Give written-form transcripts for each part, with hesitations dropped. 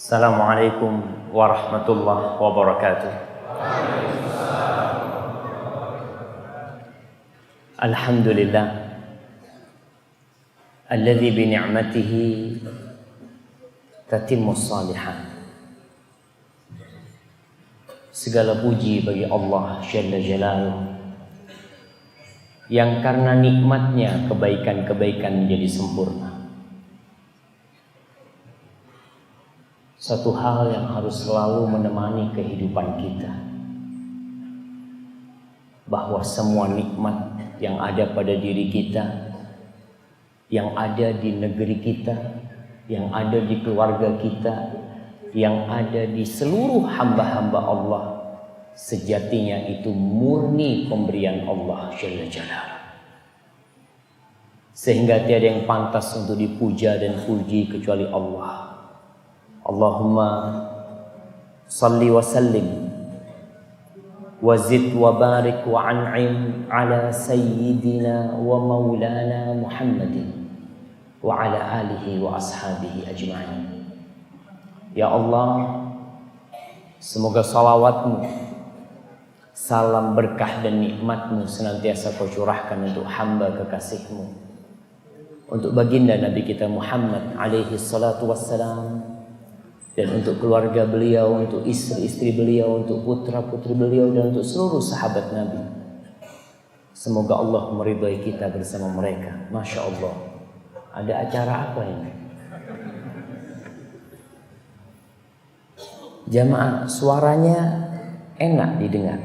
Assalamualaikum warahmatullahi wabarakatuh. Alhamdulillah alladzi bi ni'matihi tatimmus shalihat. Segala puji bagi Allah Jalla Jalaluhu yang karena nikmatnya kebaikan-kebaikan menjadi sempurna. Satu hal yang harus selalu menemani kehidupan kita, bahwa semua nikmat yang ada pada diri kita, yang ada di negeri kita, yang ada di keluarga kita, yang ada di seluruh hamba-hamba Allah, sejatinya itu murni pemberian Allah Jalla Jalaluhu. Sehingga tiada yang pantas untuk dipuja dan puji kecuali Allah. Allahumma salli wa sallim wa zid wa barik wa an'im ala sayyidina wa maulana Muhammadin wa ala alihi wa ashabihi ajma'in. Ya Allah, semoga salawatmu, salam berkah dan nikmatmu senantiasa kau curahkan untuk hamba kekasihmu, untuk baginda Nabi kita Muhammad alaihi salatu wassalam, dan untuk keluarga beliau, untuk istri-istri beliau, untuk putra-putri beliau, dan untuk seluruh sahabat Nabi. Semoga Allah meridhai kita bersama mereka. Masya Allah. Ada acara apa ini? Jamaah, suaranya enak didengar.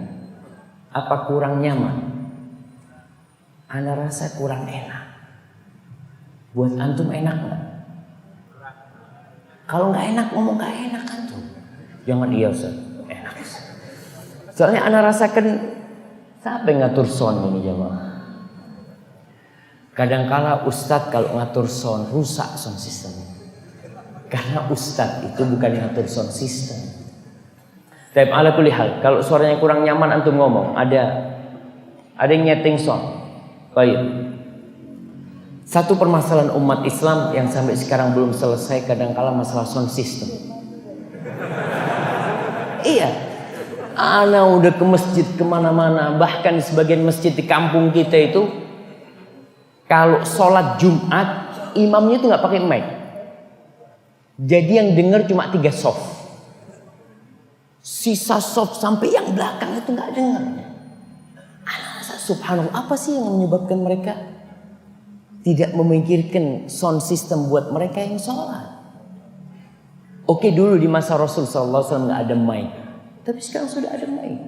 Apa kurang nyaman? Ana rasa kurang enak. Buat antum enak nggak? Kalau nggak enak, ngomong nggak enak kan tuh. Jangan iya Ustaz, enak. Soalnya ana rasakan siapa yang ngatur sound ini jamaah. Kadangkala Ustadz kalau ngatur sound rusak sound system. Karena Ustadz itu bukan ngatur sound system. Tapi ala kulli hal, kalau suaranya kurang nyaman antum ngomong, ada yang nyeting sound. Baik. Satu permasalahan umat Islam yang sampai sekarang belum selesai kadangkala masalah sound system. Iya, ana udah ke masjid kemana-mana, bahkan di sebagian masjid di kampung kita itu, kalau sholat Jumat imamnya itu nggak pakai mic, jadi yang dengar cuma 3 soft, sisa soft sampai yang belakang itu nggak dengar. Subhanallah, apa sih yang menyebabkan mereka tidak memikirkan sound system buat mereka yang sholat? Oke, dulu di masa Rasul SAW nggak ada mic, tapi sekarang sudah ada mic,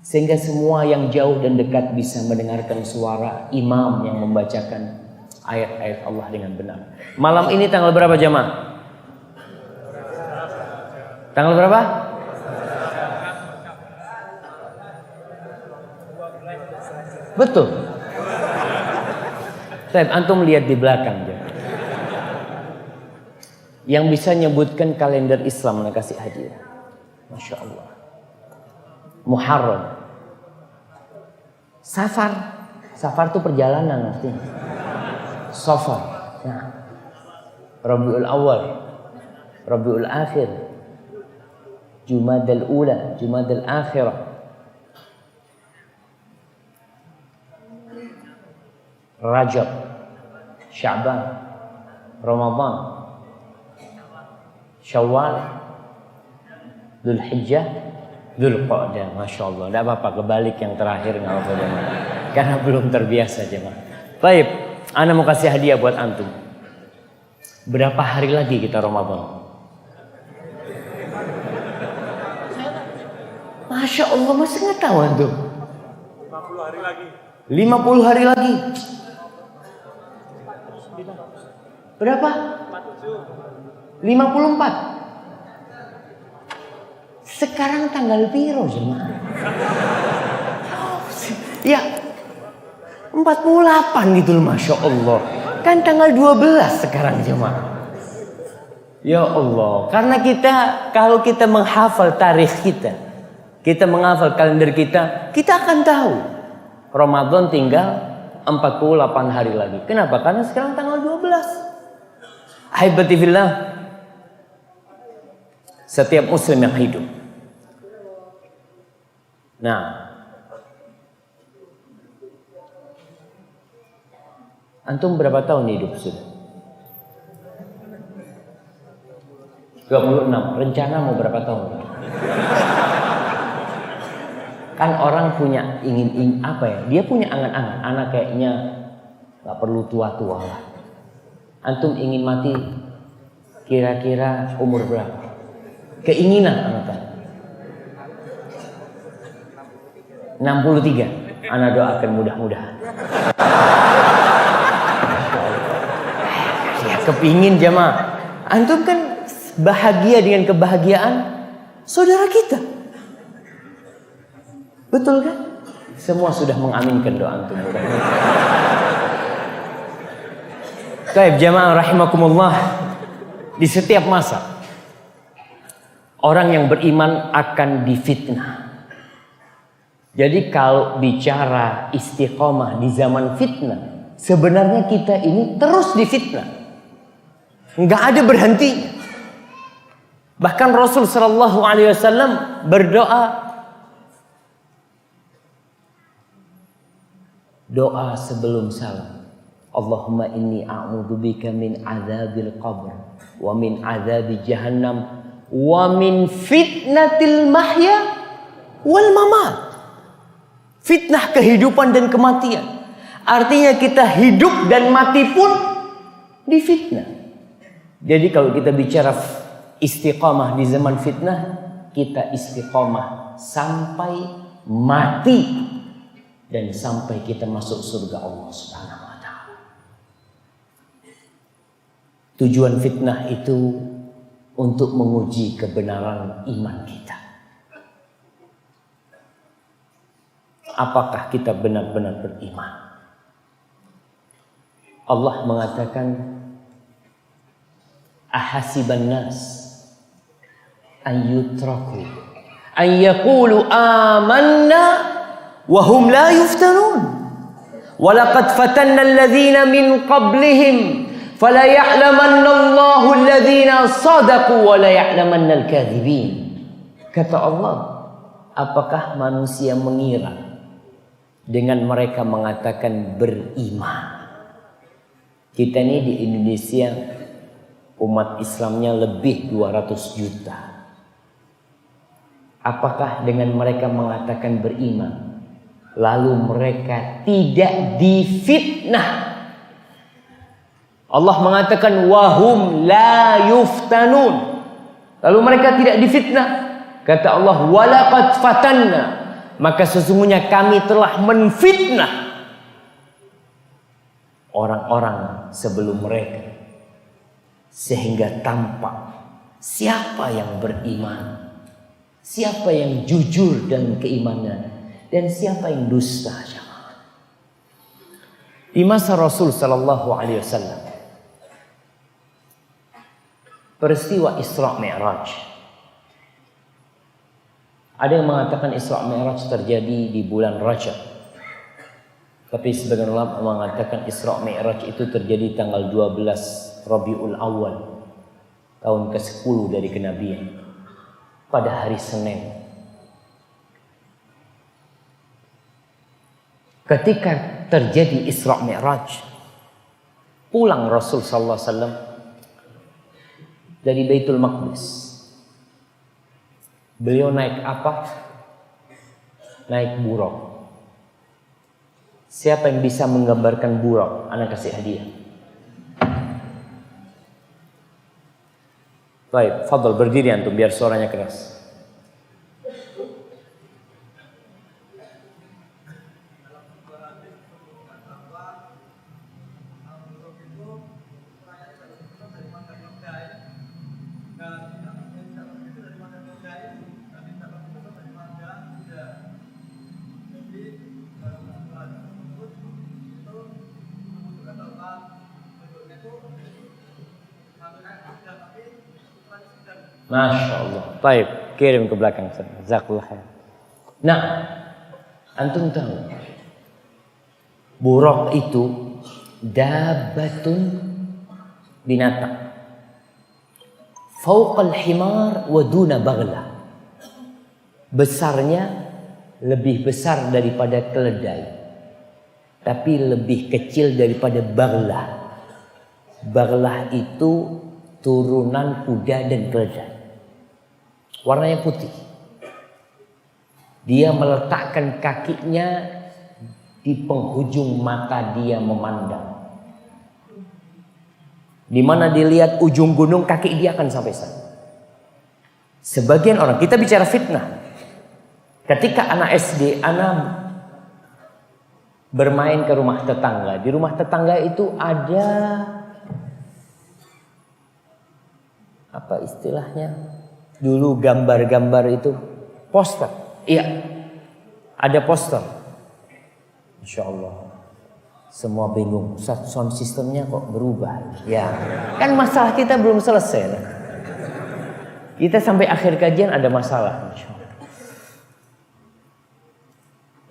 sehingga semua yang jauh dan dekat bisa mendengarkan suara imam yang membacakan ayat-ayat Allah dengan benar. Malam ini tanggal berapa jamaah? Tanggal berapa? Betul. Antum lihat di belakang ya. Yang bisa nyebutkan kalender Islam nak kasih hadiah. Masya Allah. Muharram. Safar itu perjalanan artinya. Safar. Nah. Rabiul Awal, Rabiul Akhir, Jumadal Ula, Jumadal Akhirah, Rajab, Sya'ban, Ramadan, Syawal, Dzulhijjah, Dzulqa'dah. Masya Allah. Tidak apa-apa, kebalik yang terakhir nggak apa-apa jemaah. Karena belum terbiasa jemaah. Baik, ana mau kasih hadiah buat antum. Berapa hari lagi kita Ramadan? Masya Allah, masih nggak tahu antum? 50 hari lagi. 50 hari lagi. Berapa? 54. Sekarang tanggal piro jemaah? Ya 48 gitu loh, Masya Allah. Kan tanggal 12 sekarang jemaah. Ya Allah, karena kalau kita menghafal tarikh kita menghafal kalender kita akan tahu Ramadan tinggal 48 hari lagi. Kenapa? Karena sekarang tanggal 12. Ahibati fillah, setiap muslim yang hidup. Nah, antum berapa tahun hidup sudah? 26. Rencana mau berapa tahun? Kan orang punya ingin apa ya? Dia punya angan-angan. Anak kayaknya gak perlu tua-tua lah. Antum ingin mati kira-kira umur berapa? Keinginan anak. 63. Anak doakan mudah-mudahan. Ya kepingin jamaah. Antum kan bahagia dengan kebahagiaan saudara kita. Betul kan? Semua sudah mengaminkan doa antum. Baik jamaah rahimakumullah, di setiap masa orang yang beriman akan difitnah. Jadi kalau bicara istiqomah di zaman fitnah, sebenarnya kita ini terus difitnah. Enggak ada berhentinya. Bahkan Rasul sallallahu alaihi wasallam berdoa doa sebelum salam. Allahumma inni a'udzubika min adzabil qabr wa min adzabi jahannam wa min fitnatil mahya wal mamat. Fitnah kehidupan dan kematian. Artinya kita hidup dan mati pun difitnah. Jadi kalau kita bicara istiqamah di zaman fitnah, kita istiqamah sampai mati dan sampai kita masuk surga Allah Subhanahu wa taala. Tujuan fitnah itu untuk menguji kebenaran iman kita. Apakah kita benar-benar beriman? Allah mengatakan ahasiban nas an yutraku an yaqulu amanna wa hum la yuftanun wa laqad fatanna alladhina min qablihim fala ya'lamanna Allahu alladhina sadaqu wa la ya'lamanna al-kadhibin. Kata Allah, apakah manusia mengira dengan mereka mengatakan beriman? Kita ini di Indonesia umat Islamnya lebih 200 juta. Apakah dengan mereka mengatakan beriman, lalu mereka tidak difitnah? Allah mengatakan wahum la yuftanun. Lalu mereka tidak difitnah. Kata Allah, walaqad fatanna. Maka sesungguhnya kami telah menfitnah orang-orang sebelum mereka, sehingga tampak siapa yang beriman, siapa yang jujur dan keimanan, dan siapa yang dusta. Di masa Rasul sallallahu alaihi wasallam, peristiwa Isra Mi'raj. Ada yang mengatakan Isra Mi'raj terjadi di bulan Rajab. Tapi sebagian ulama mengatakan Isra Mi'raj itu terjadi tanggal 12 Rabiul Awal, tahun ke-10 dari kenabian, pada hari Senin. Ketika terjadi Isra Mi'raj, pulang Rasul sallallahu alaihi wasallam dari Baitul Maqdis. Beliau naik apa? Naik buraq. Siapa yang bisa menggambarkan buraq? Anak kasih hadiah. Baik, fadhal berdiri antum biar suaranya keras. Masya Allah. Baik, kirim ke belakang. Jazakallah khair. Nah, antum tahu buraq itu dabatun, binatang. Fauqal himar wa duna baghlah. Besarnya lebih besar daripada keledai, tapi lebih kecil daripada baghlah. Baghlah itu turunan kuda dan keledai. Warnanya putih. Dia meletakkan kakinya di penghujung mata dia memandang. Di mana dilihat ujung gunung, kaki dia akan sampai sana. Sebagian orang, kita bicara fitnah. Ketika anak SD, anak bermain ke rumah tetangga. Di rumah tetangga itu ada, apa istilahnya? Dulu gambar-gambar itu, poster. Iya, ada poster. Insya Allah. Semua bingung, sound systemnya kok berubah. Ya, kan masalah kita belum selesai. Kita sampai akhir kajian ada masalah.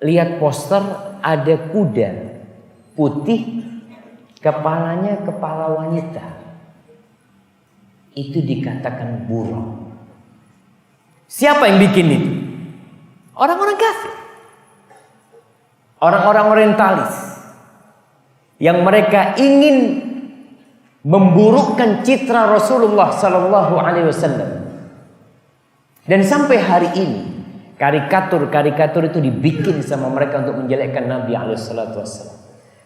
Lihat poster, ada kuda putih, kepalanya kepala wanita. Itu dikatakan burung. Siapa yang bikin itu? Orang-orang kafir. Orang-orang orientalis. Yang mereka ingin memburukkan citra Rasulullah Sallallahu Alaihi Wasallam. Dan sampai hari ini karikatur-karikatur itu dibikin sama mereka untuk menjelekkan Nabi Alaihi Wasallam.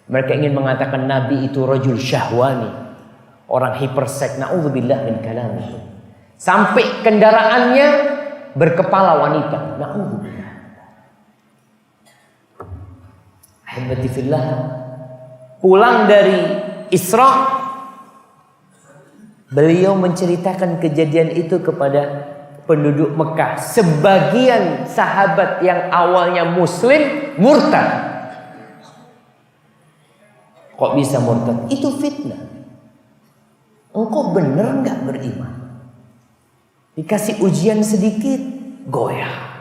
Mereka ingin mengatakan Nabi itu rajul syahwani, orang hiperseks. Na'udzubillah min kalami. Sampai kendaraannya berkepala wanita. Na'udzubillah. Ahibati fillah. Pulang dari Isra, beliau menceritakan kejadian itu kepada penduduk Mekah. Sebagian sahabat yang awalnya muslim murtad. Kok bisa murtad? Itu fitnah. Engkau bener gak beriman? Dikasih ujian sedikit, goyah.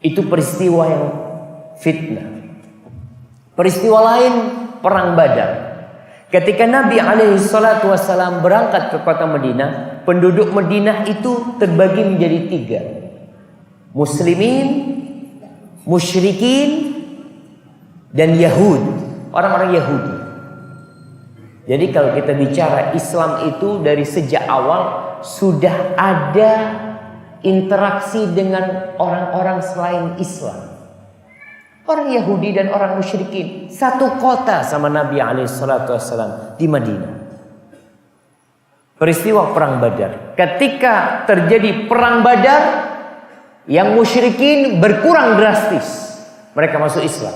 Itu peristiwa yang fitnah. Peristiwa lain, perang Badar. Ketika Nabi SAW berangkat ke kota Madinah, penduduk Madinah itu terbagi menjadi 3. Muslimin, musyrikin, dan Yahud. Orang-orang Yahudi. Jadi kalau kita bicara Islam itu dari sejak awal sudah ada interaksi dengan orang-orang selain Islam. Orang Yahudi dan orang musyrikin satu kota sama Nabi SAW di Madinah. Peristiwa perang Badar. Ketika terjadi perang Badar, yang musyrikin berkurang drastis. Mereka masuk Islam.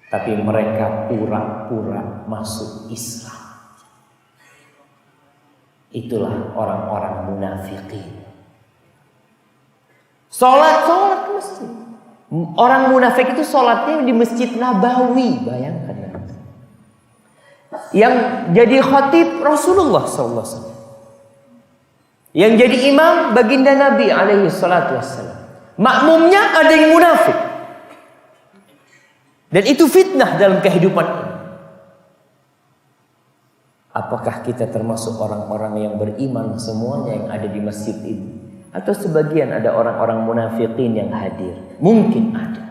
Tapi mereka pura-pura masuk Islam. Itulah orang-orang munafikin. Sholat ke masjid. Orang munafik itu sholatnya di Masjid Nabawi, bayangkan. Yang jadi khatib Rasulullah SAW. Yang jadi imam baginda Nabi SAW. Makmumnya ada yang munafik. Dan itu fitnah dalam kehidupan ini. Apakah kita termasuk orang-orang yang beriman semuanya yang ada di masjid ini? Atau sebagian ada orang-orang munafikin yang hadir? Mungkin ada.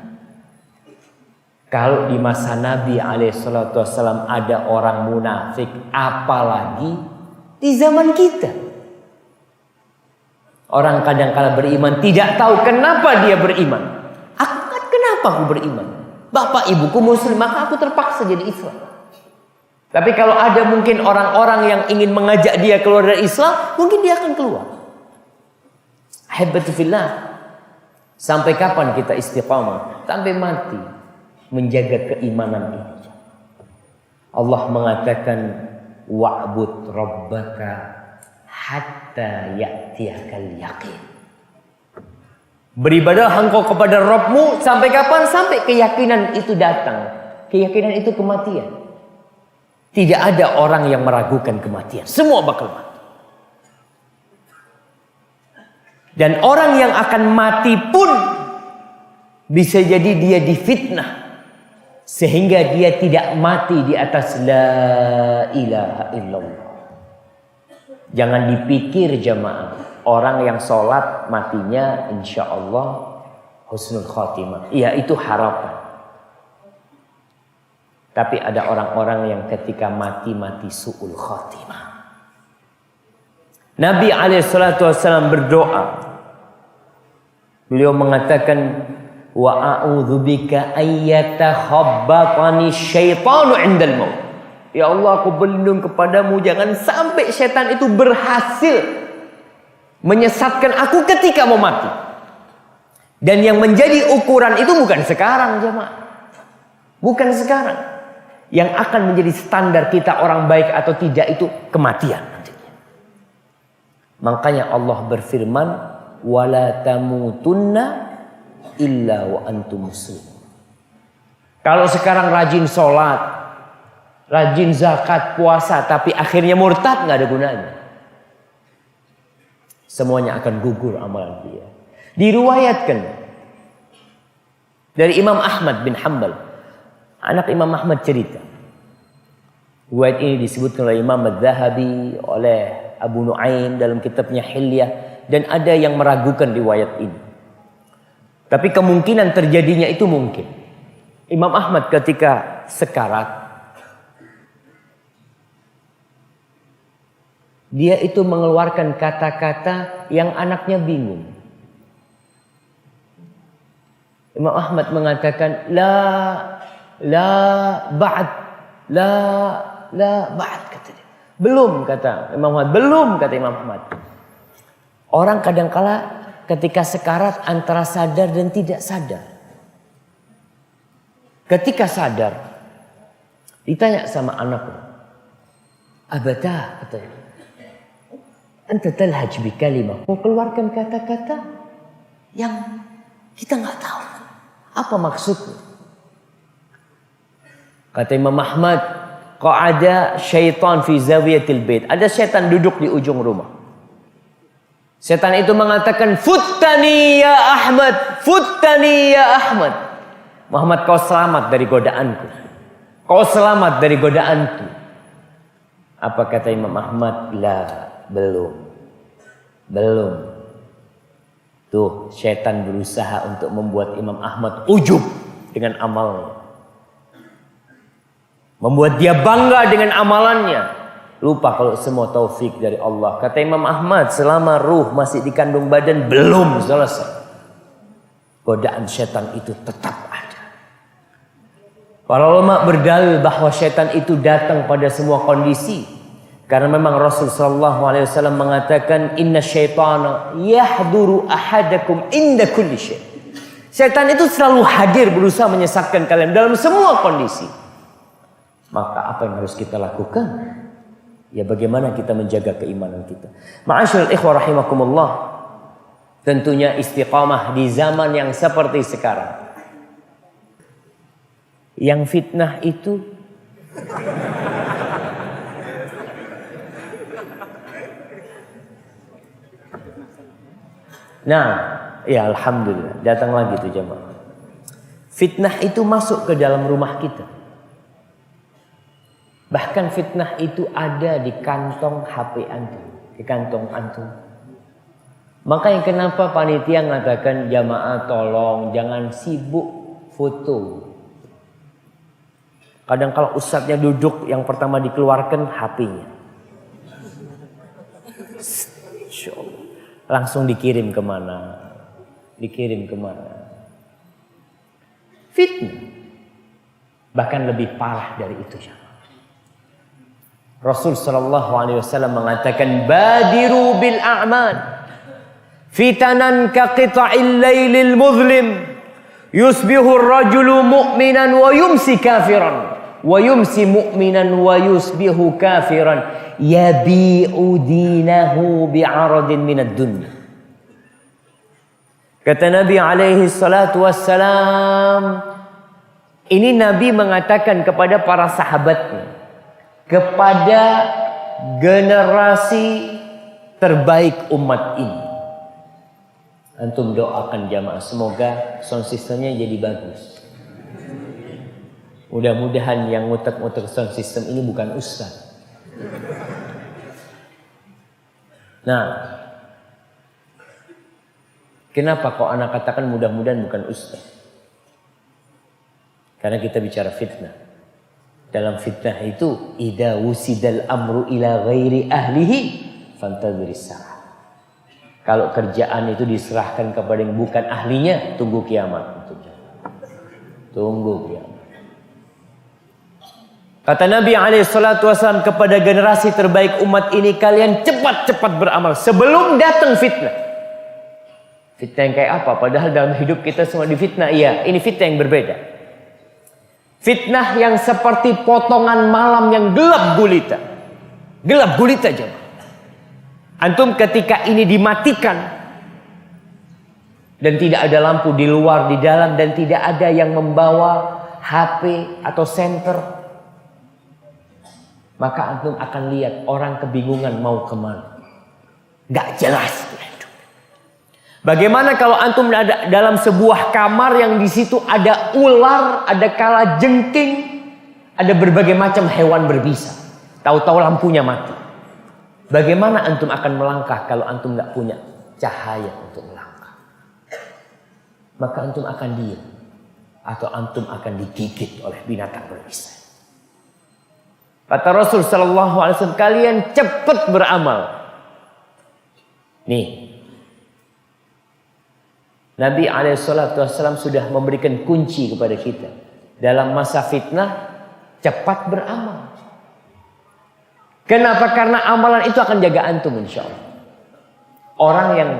Kalau di masa Nabi SAW ada orang munafik, apalagi di zaman kita. Orang kadang-kala beriman tidak tahu kenapa dia beriman. Kenapa aku beriman? Bapak ibuku muslim, maka aku terpaksa jadi Islam. Tapi kalau ada mungkin orang-orang yang ingin mengajak dia keluar dari Islam, mungkin dia akan keluar. Ahibati fillah. Sampai kapan kita istiqamah? Sampai mati menjaga keimanan ini. Allah mengatakan wa'bud rabbaka hatta ya'tiyakal yaqin. Beribadah engkau kepada Rabbmu sampai kapan? Sampai keyakinan itu datang. Keyakinan itu kematian. Tidak ada orang yang meragukan kematian. Semua bakal mati. Dan orang yang akan mati pun bisa jadi dia difitnah sehingga dia tidak mati di atas la ilaha illallah. Jangan dipikir jamaah, orang yang sholat matinya insya Allah husnul khotimah. Iya, itu harapan. Tapi ada orang-orang yang ketika mati su'ul khotimah. Nabi SAW berdoa. Beliau mengatakan, wa a'udzubika ayyatakhabbatani syaitanu 'indal maut. Ya Allah, aku berlindung kepadamu jangan sampai setan itu berhasil menyesatkan aku ketika mau mati. Dan yang menjadi ukuran itu bukan sekarang jemaah. Bukan sekarang. Yang akan menjadi standar kita orang baik atau tidak itu kematian nantinya. Makanya Allah berfirman, wala tamutunna illa wa antum muslimun. Kalau sekarang rajin sholat, rajin zakat, puasa, tapi akhirnya murtad, nggak ada gunanya. Semuanya akan gugur amalan dia. Diriwayatkan dari Imam Ahmad bin Hanbal, anak Imam Ahmad cerita. Riwayat ini disebutkan oleh Imam Adz-Dzahabi, oleh Abu Nuaim dalam kitabnya Hilyah, dan ada yang meragukan riwayat ini. Tapi kemungkinan terjadinya itu mungkin. Imam Ahmad ketika sekarat, dia itu mengeluarkan kata-kata yang anaknya bingung. Imam Ahmad mengatakan la ba'd kata dia. Belum kata Imam Ahmad, belum kata Imam Ahmad. Orang kadangkala ketika sekarat antara sadar dan tidak sadar. Ketika sadar, ditanya sama anaknya, abata katanya, anta talhaj bi kalimah, mau keluarkan kata-kata yang kita nggak tahu apa maksudnya. Kata Imam Ahmad, qa'ada syaitan fi zawiyatil bait. Ada setan duduk di ujung rumah. Setan itu mengatakan, futtani ya Ahmad, futtani ya Ahmad. Muhammad, kau selamat dari godaanku. Kau selamat dari godaanku. Apa kata Imam Ahmad? Belum. Tuh, setan berusaha untuk membuat Imam Ahmad ujub dengan amalnya. Membuat dia bangga dengan amalannya. Lupa kalau semua taufik dari Allah. Kata Imam Ahmad, selama ruh masih di kandung badan belum selesai. Godaan setan itu tetap ada. Para ulama berdalil bahwa setan itu datang pada semua kondisi. Karena memang Rasul sallallahu alaihi wasallam mengatakan, inna syaitana yahduru ahadakum inda kulli syai'. Setan itu selalu hadir berusaha menyesatkan kalian dalam semua kondisi. Maka apa yang harus kita lakukan? Ya bagaimana kita menjaga keimanan kita. Ma'asyiral ikhwah rahimakumullah. Tentunya istiqamah di zaman yang seperti sekarang. Yang fitnah itu ya alhamdulillah, datang lagi tuh jemaah. Fitnah itu masuk ke dalam rumah kita. Bahkan fitnah itu ada di kantong HP antum, di kantong antum. Makanya kenapa panitia mengatakan jamaah tolong jangan sibuk foto. Kadang kalau ustadznya duduk yang pertama dikeluarkan HP-nya. Langsung dikirim kemana? Fitnah. Bahkan lebih parah dari itu. Rasul sallallahu alaihi wasallam mengatakan, badiru bil a'mal fitanan ka qita'il lailil muzlim yusbihu ar-rajulu mu'minan wa yumsi kafiran wa yumsi mu'minan wa yusbihu kafiran yabi'u dinahu bi'aradin minad dunya. Kata Nabi alaihi salatu wassalam, ini Nabi mengatakan kepada para sahabatnya, kepada generasi terbaik umat ini. Antum doakan jamaah, semoga sound systemnya jadi bagus. Mudah-mudahan yang ngutek-ngutek sound system ini bukan ustaz. Nah, kenapa kok anak katakan mudah-mudahan bukan ustaz? Karena kita bicara fitnah. Dalam fitnah itu, idza wusidal amru ila ghairi ahlihi fantadhiris sa'ah. Kalau kerjaan itu diserahkan kepada yang bukan ahlinya, tunggu kiamat. Tunggu kiamat. Kata Nabi SAW kepada generasi terbaik umat ini, kalian cepat-cepat beramal sebelum datang fitnah. Fitnah yang kayak apa? Padahal dalam hidup kita semua difitnah. Iya, ini fitnah yang berbeda. Fitnah yang seperti potongan malam yang gelap gulita. Gelap gulita aja. Antum ketika ini dimatikan dan tidak ada lampu di luar, di dalam, dan tidak ada yang membawa HP atau senter, maka antum akan lihat orang kebingungan mau kemana. Gak jelas. Bagaimana kalau antum ada dalam sebuah kamar yang di situ ada ular, ada kalajengking, ada berbagai macam hewan berbisa. Tahu-tahu lampunya mati. Bagaimana antum akan melangkah kalau antum gak punya cahaya untuk melangkah? Maka antum akan diam atau antum akan digigit oleh binatang berbisa. Kata Rasul sallallahu alaihi wasallam, kalian cepat beramal. Nih, Nabi alaihi salatu wasallam sudah memberikan kunci kepada kita. Dalam masa fitnah, cepat beramal. Kenapa? Karena amalan itu akan jaga antum insyaallah. Orang yang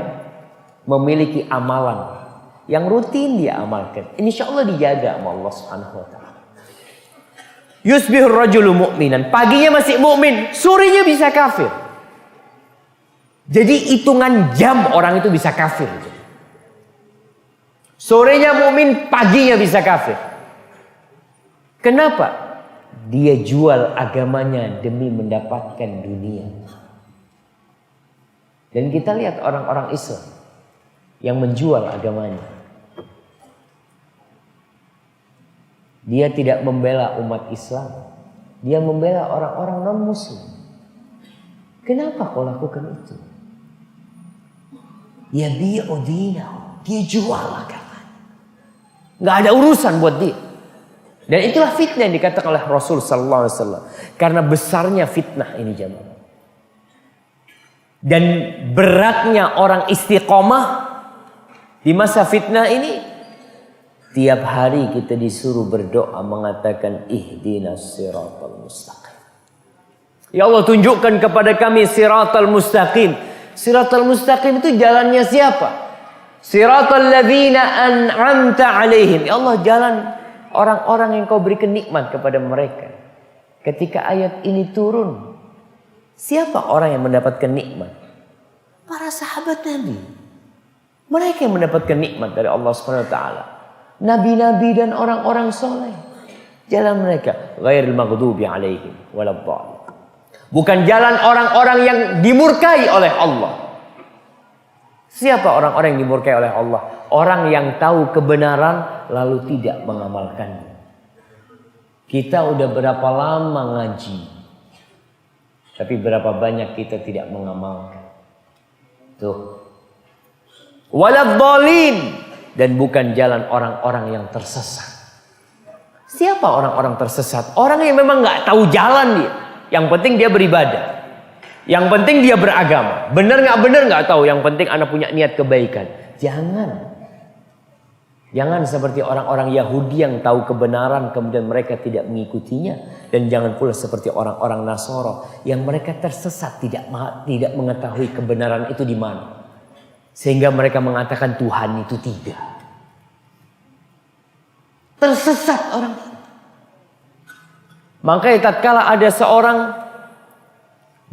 memiliki amalan yang rutin dia amalkan, insyaallah dijaga sama Allah Subhanahu wa taala. Yusbihur rajulu mu'minan, paginya masih mukmin, sorenya bisa kafir. Jadi hitungan jam orang itu bisa kafir. Sorenya mukmin, paginya bisa kafir. Kenapa? Dia jual agamanya demi mendapatkan dunia. Dan kita lihat orang-orang Islam yang menjual agamanya. Dia tidak membela umat Islam. Dia membela orang-orang non-muslim. Kenapa kau lakukan itu? Ya bi'udinahu. Dia jual agamanya. Gak ada urusan buat dia. Dan itulah fitnah yang dikatakan oleh Rasul sallallahu alaihi wasallam. Karena besarnya fitnah ini jemaah. Dan beratnya orang istiqomah di masa fitnah ini, tiap hari kita disuruh berdoa mengatakan ihdinas siratal mustaqim. Ya Allah, tunjukkan kepada kami siratal mustaqim. Siratal mustaqim itu jalannya siapa? Siratal ladzina an'amta alaihim. Ya Allah, jalan orang-orang yang kau berikan nikmat kepada mereka. Ketika ayat ini turun, siapa orang yang mendapatkan nikmat? Para sahabat Nabi. Mereka yang mendapatkan nikmat dari Allah Subhanahu wa taala. Nabi-nabi dan orang-orang soleh. Jalan mereka ghairil maghdubi alaihim waladdallin. Bukan jalan orang-orang yang dimurkai oleh Allah. Siapa orang-orang yang dimurkai oleh Allah? Orang yang tahu kebenaran lalu tidak mengamalkannya. Kita udah berapa lama ngaji, tapi berapa banyak kita tidak mengamalkan. Tuh. Waladhdallin, dan bukan jalan orang-orang yang tersesat. Siapa orang-orang tersesat? Orang yang memang nggak tahu jalan dia. Yang penting dia beribadah. Yang penting dia beragama. Benar nggak tahu. Yang penting anak punya niat kebaikan. Jangan seperti orang-orang Yahudi yang tahu kebenaran kemudian mereka tidak mengikutinya. Dan jangan pula seperti orang-orang Nasoro yang mereka tersesat tidak mengetahui kebenaran itu di mana. Sehingga mereka mengatakan Tuhan itu tidak. Tersesat orang. Makanya tatkala ada seorang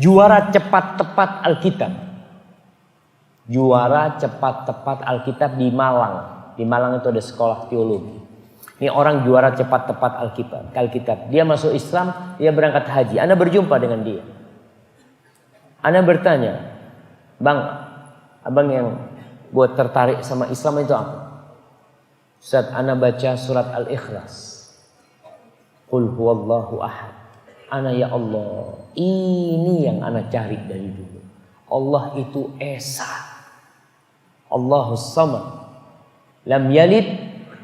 juara cepat tepat Alkitab. Juara cepat tepat Alkitab di Malang. Di Malang itu ada sekolah teologi. Ini orang juara cepat tepat Alkitab. Dia masuk Islam, dia berangkat haji. Ana berjumpa dengan dia. Ana bertanya, "Bang, abang yang buat tertarik sama Islam itu apa?" "Ustaz, ana baca surat Al-Ikhlas." Qul huwallahu ahad. Ana ya Allah, ini yang ana cari dari dulu. Allah itu esa. Allahus samad. Lam yalid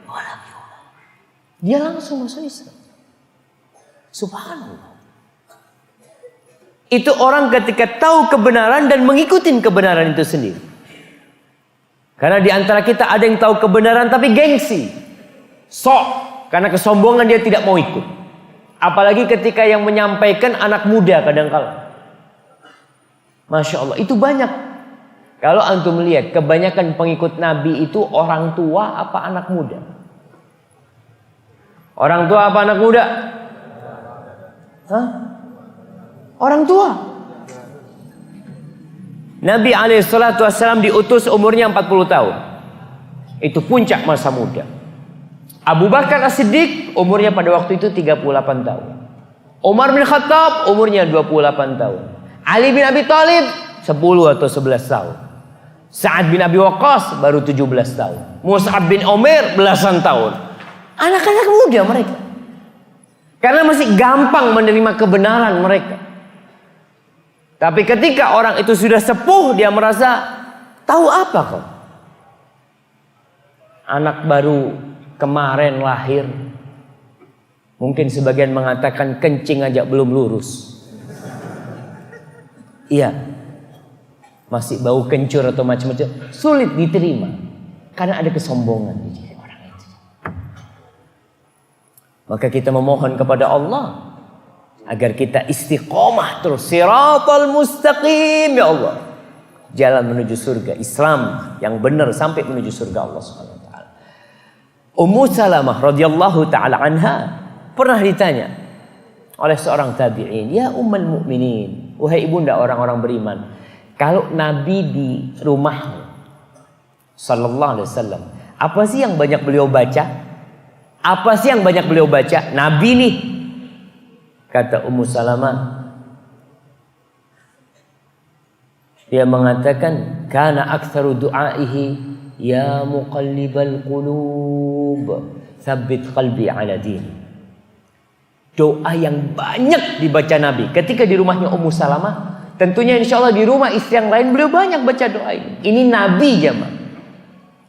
wa lam yulad. Dia langsung masuk Islam. Subhanallah. Itu orang ketika tahu kebenaran dan mengikuti kebenaran itu sendiri. Karena di antara kita ada yang tahu kebenaran tapi gengsi. Sok. Karena kesombongan dia tidak mau ikut. Apalagi ketika yang menyampaikan anak muda kadang-kala. Masya Allah. Itu banyak. Kalau antum melihat kebanyakan pengikut Nabi itu orang tua apa anak muda? Orang tua apa anak muda? Hah? Orang tua. Nabi SAW diutus umurnya 40 tahun. Itu puncak masa muda. Abu Bakar As-Siddiq umurnya pada waktu itu 38 tahun. Umar bin Khattab umurnya 28 tahun. Ali bin Abi Thalib 10 atau 11 tahun. Sa'ad bin Abi Waqqas baru 17 tahun. Mus'ab bin Umair belasan tahun. Anak-anak muda mereka. Karena masih gampang menerima kebenaran mereka. Tapi ketika orang itu sudah sepuh, dia merasa, tahu apa kau? Anak baru kemarin lahir. Mungkin sebagian mengatakan kencing aja belum lurus. Iya. Masih bau kencur atau macam-macam. Sulit diterima. Karena ada kesombongan di diri orang itu. Maka kita memohon kepada Allah agar kita istiqomah terus. Siratal mustaqim ya Allah. Jalan menuju surga. Islam yang benar sampai menuju surga Allah SWT. Ummu Salamah radhiyallahu ta'ala anha pernah ditanya oleh seorang tabi'in. Ya ummul mu'minin. Wahai ibunda orang-orang beriman. Kalau Nabi di rumah sallallahu alaihi wasallam, apa sih yang banyak beliau baca? Apa sih yang banyak beliau baca? Nabi nih. Kata Ummu Salamah. Dia mengatakan, "Kana aktsaru du'aihi ya muqallibal qulub, tsabbit qalbi 'ala din." Doa yang banyak dibaca Nabi ketika di rumahnya Ummu Salamah. Tentunya insya Allah di rumah istri yang lain beliau banyak baca doa ini. Ini Nabi jemaah.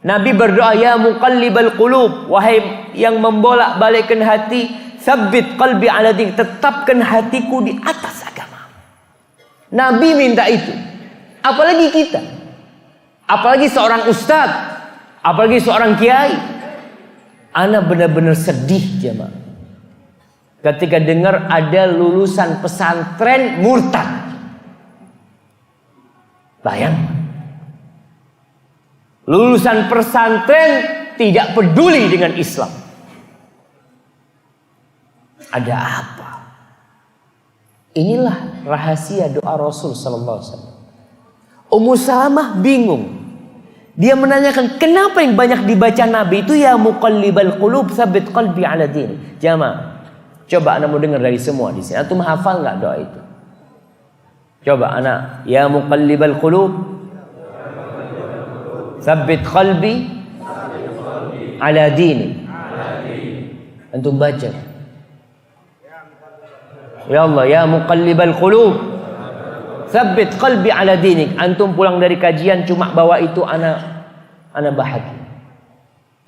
Nabi berdoa, ya muqallibal qulub, wahai yang membolak-balikkan hati, tsabbit qalbi 'ala din, tetapkan hatiku di atas agama. Nabi minta itu. Apalagi kita. Apalagi seorang ustaz, apalagi seorang kiai. Ana benar-benar sedih jemaah. Ketika dengar ada lulusan pesantren murtad. Bayang. Lulusan pesantren tidak peduli dengan Islam. Ada apa? Inilah rahasia doa Rasul sallallahu alaihi wasallam. Ummu Salamah bingung. Dia menanyakan kenapa yang banyak dibaca Nabi itu ya muqallibal qulub tsabbit qalbi 'ala din. Jamaah, coba anda mau dengar dari semua di sini. Antum hafal enggak doa itu? Coba anak, ya muqallibal qulub tsabbit qalbi 'ala dini. Antum baca. Ya Allah, ya muqallibal qulub tsabbit qalbi 'ala dinik. Antum pulang dari kajian cuma bawa itu, ana bahagia.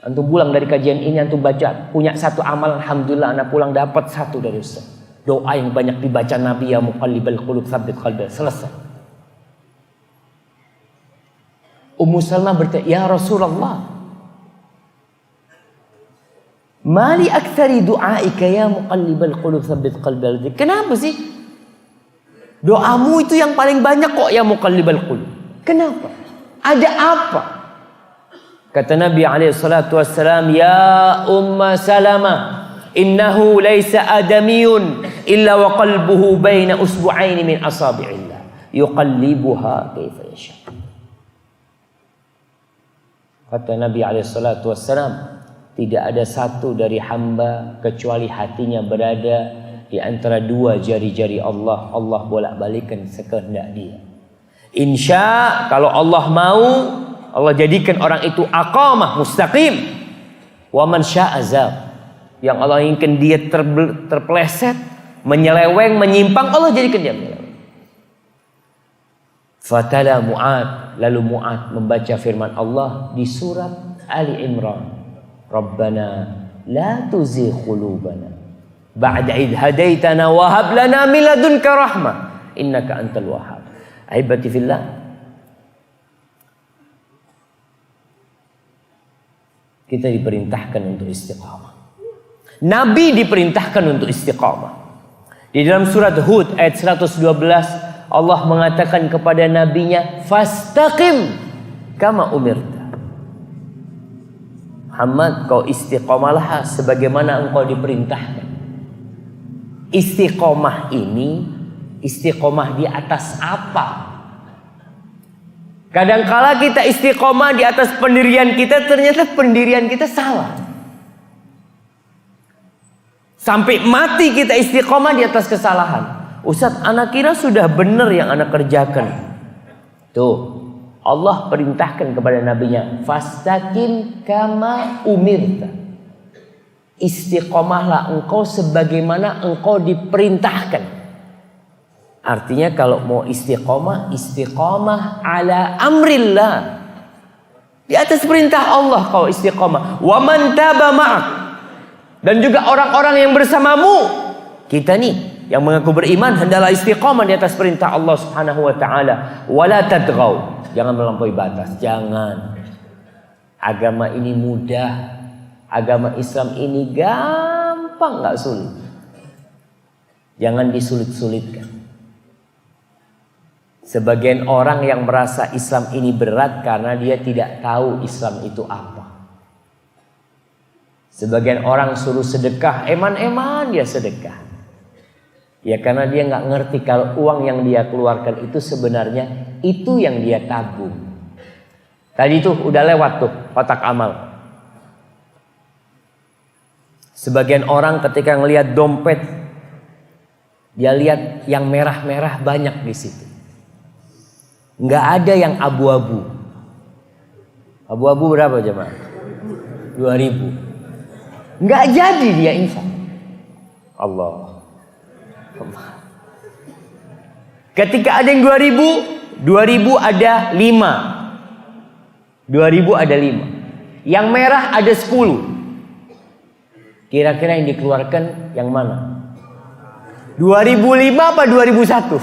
Antum pulang dari kajian ini antum baca, punya satu amal, alhamdulillah ana pulang dapat satu dari Ustaz. Doa yang banyak dibaca Nabi, ya muqallibal qulub tsabbit qalbi. Selesai. Ummu Salamah bertanya, ya Rasulullah, mali aktsari du'aika ya muqallibal qulub tsabbit qalbi. Kenapa sih doamu itu yang paling banyak kok ya muqallibal qulub? Kenapa? Ada apa? Kata Nabi alaihi salatu wassalam, ya Umma Salamah, innahu laisa adamiyun illa wa qalbuhu baina usbu'aini min asabi'illah yuqallibuha kaifa yasha. Kata Nabi alaihi salatu wassalam, tidak ada satu dari hamba kecuali hatinya berada di antara dua jari-jari Allah. Allah bolak-balikkan sekehendak dia. Insya, kalau Allah mau, Allah jadikan orang itu aqamah mustaqim. Wa man syaa azab. Yang Allah inginkan dia terpeleset, menyeleweng, menyimpang, Allah jadikan dia menyeleweng. Fatala Mu'ad, lalu Mu'ad membaca firman Allah di surat Ali Imran. Rabbana la tuzigh qulubana ba'da idh hadaitana wa hab lana min ladunka rahmah innaka antal wahhab. Ahibati fillah, kita diperintahkan untuk istiqamah. Nabi diperintahkan untuk istiqamah. Di dalam surat Hud ayat 112 Allah mengatakan kepada nabinya, fastaqim kama umirta. Muhammad, kau istiqamalah sebagaimana engkau diperintahkan. Istiqamah ini, istiqamah di atas apa? Kadangkala kita istiqamah di atas pendirian kita, ternyata pendirian kita salah. Sampai mati kita istiqamah di atas kesalahan. Ustaz, anak kira sudah benar yang anak kerjakan. Tuh, Allah perintahkan kepada nabinya, fastaqim kama umirta. Istiqomahlah engkau sebagaimana engkau diperintahkan. Artinya kalau mau istiqomah, istiqomah ala amrillah. Di atas perintah Allah kau istiqomah. Wa man taba ma'ak. Dan juga orang-orang yang bersamamu. Kita nih yang mengaku beriman hendaklah istiqomah di atas perintah Allah Subhanahu wa taala. Wala tadghaw. Jangan melampaui batas, jangan. Agama ini mudah. Agama Islam ini gampang, enggak sulit. Jangan disulit-sulitkan. Sebagian orang yang merasa Islam ini berat karena dia tidak tahu Islam itu apa. Sebagian orang suruh sedekah, eman-eman dia sedekah. Ya karena dia nggak ngerti kalau uang yang dia keluarkan itu sebenarnya itu yang dia tabung. Tadi tuh udah lewat tuh kotak amal. Sebagian orang ketika ngelihat dompet, dia lihat yang merah-merah banyak di situ. Nggak ada yang abu-abu. Abu-abu berapa jemaah? 2.000. Nggak jadi dia infak. Allah. Ketika ada yang 2.000 ada 5. 2.000 ada 5. Yang merah ada 10. Kira-kira yang dikeluarkan yang mana? 2005 apa 2001?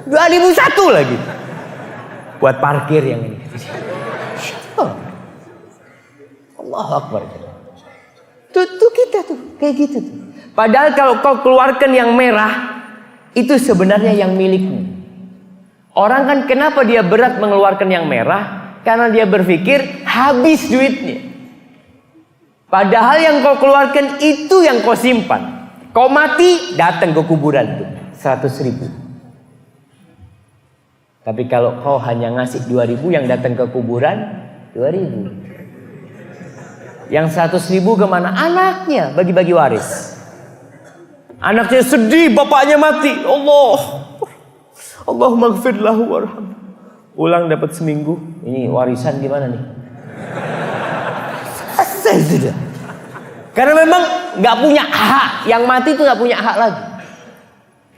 2001 lagi. Buat parkir yang ini. Allahu Akbar. Tuh kita tuh kayak gitu tuh. Padahal kalau kau keluarkan yang merah, itu sebenarnya yang milikmu. Orang kan kenapa dia berat mengeluarkan yang merah? Karena dia berpikir habis duitnya. Padahal yang kau keluarkan itu yang kau simpan. Kau mati, datang ke kuburan tuh 100.000. Tapi kalau kau hanya ngasih 2.000, yang datang ke kuburan 2.000. Yang 100.000 kemana? Anaknya bagi-bagi waris. Anaknya sedih, bapaknya mati. Allahumma ighfir lahu warham. Pulang dapat seminggu. Ini warisan gimana nih? Selesai sudah. Karena memang nggak punya hak. Yang mati itu nggak punya hak lagi.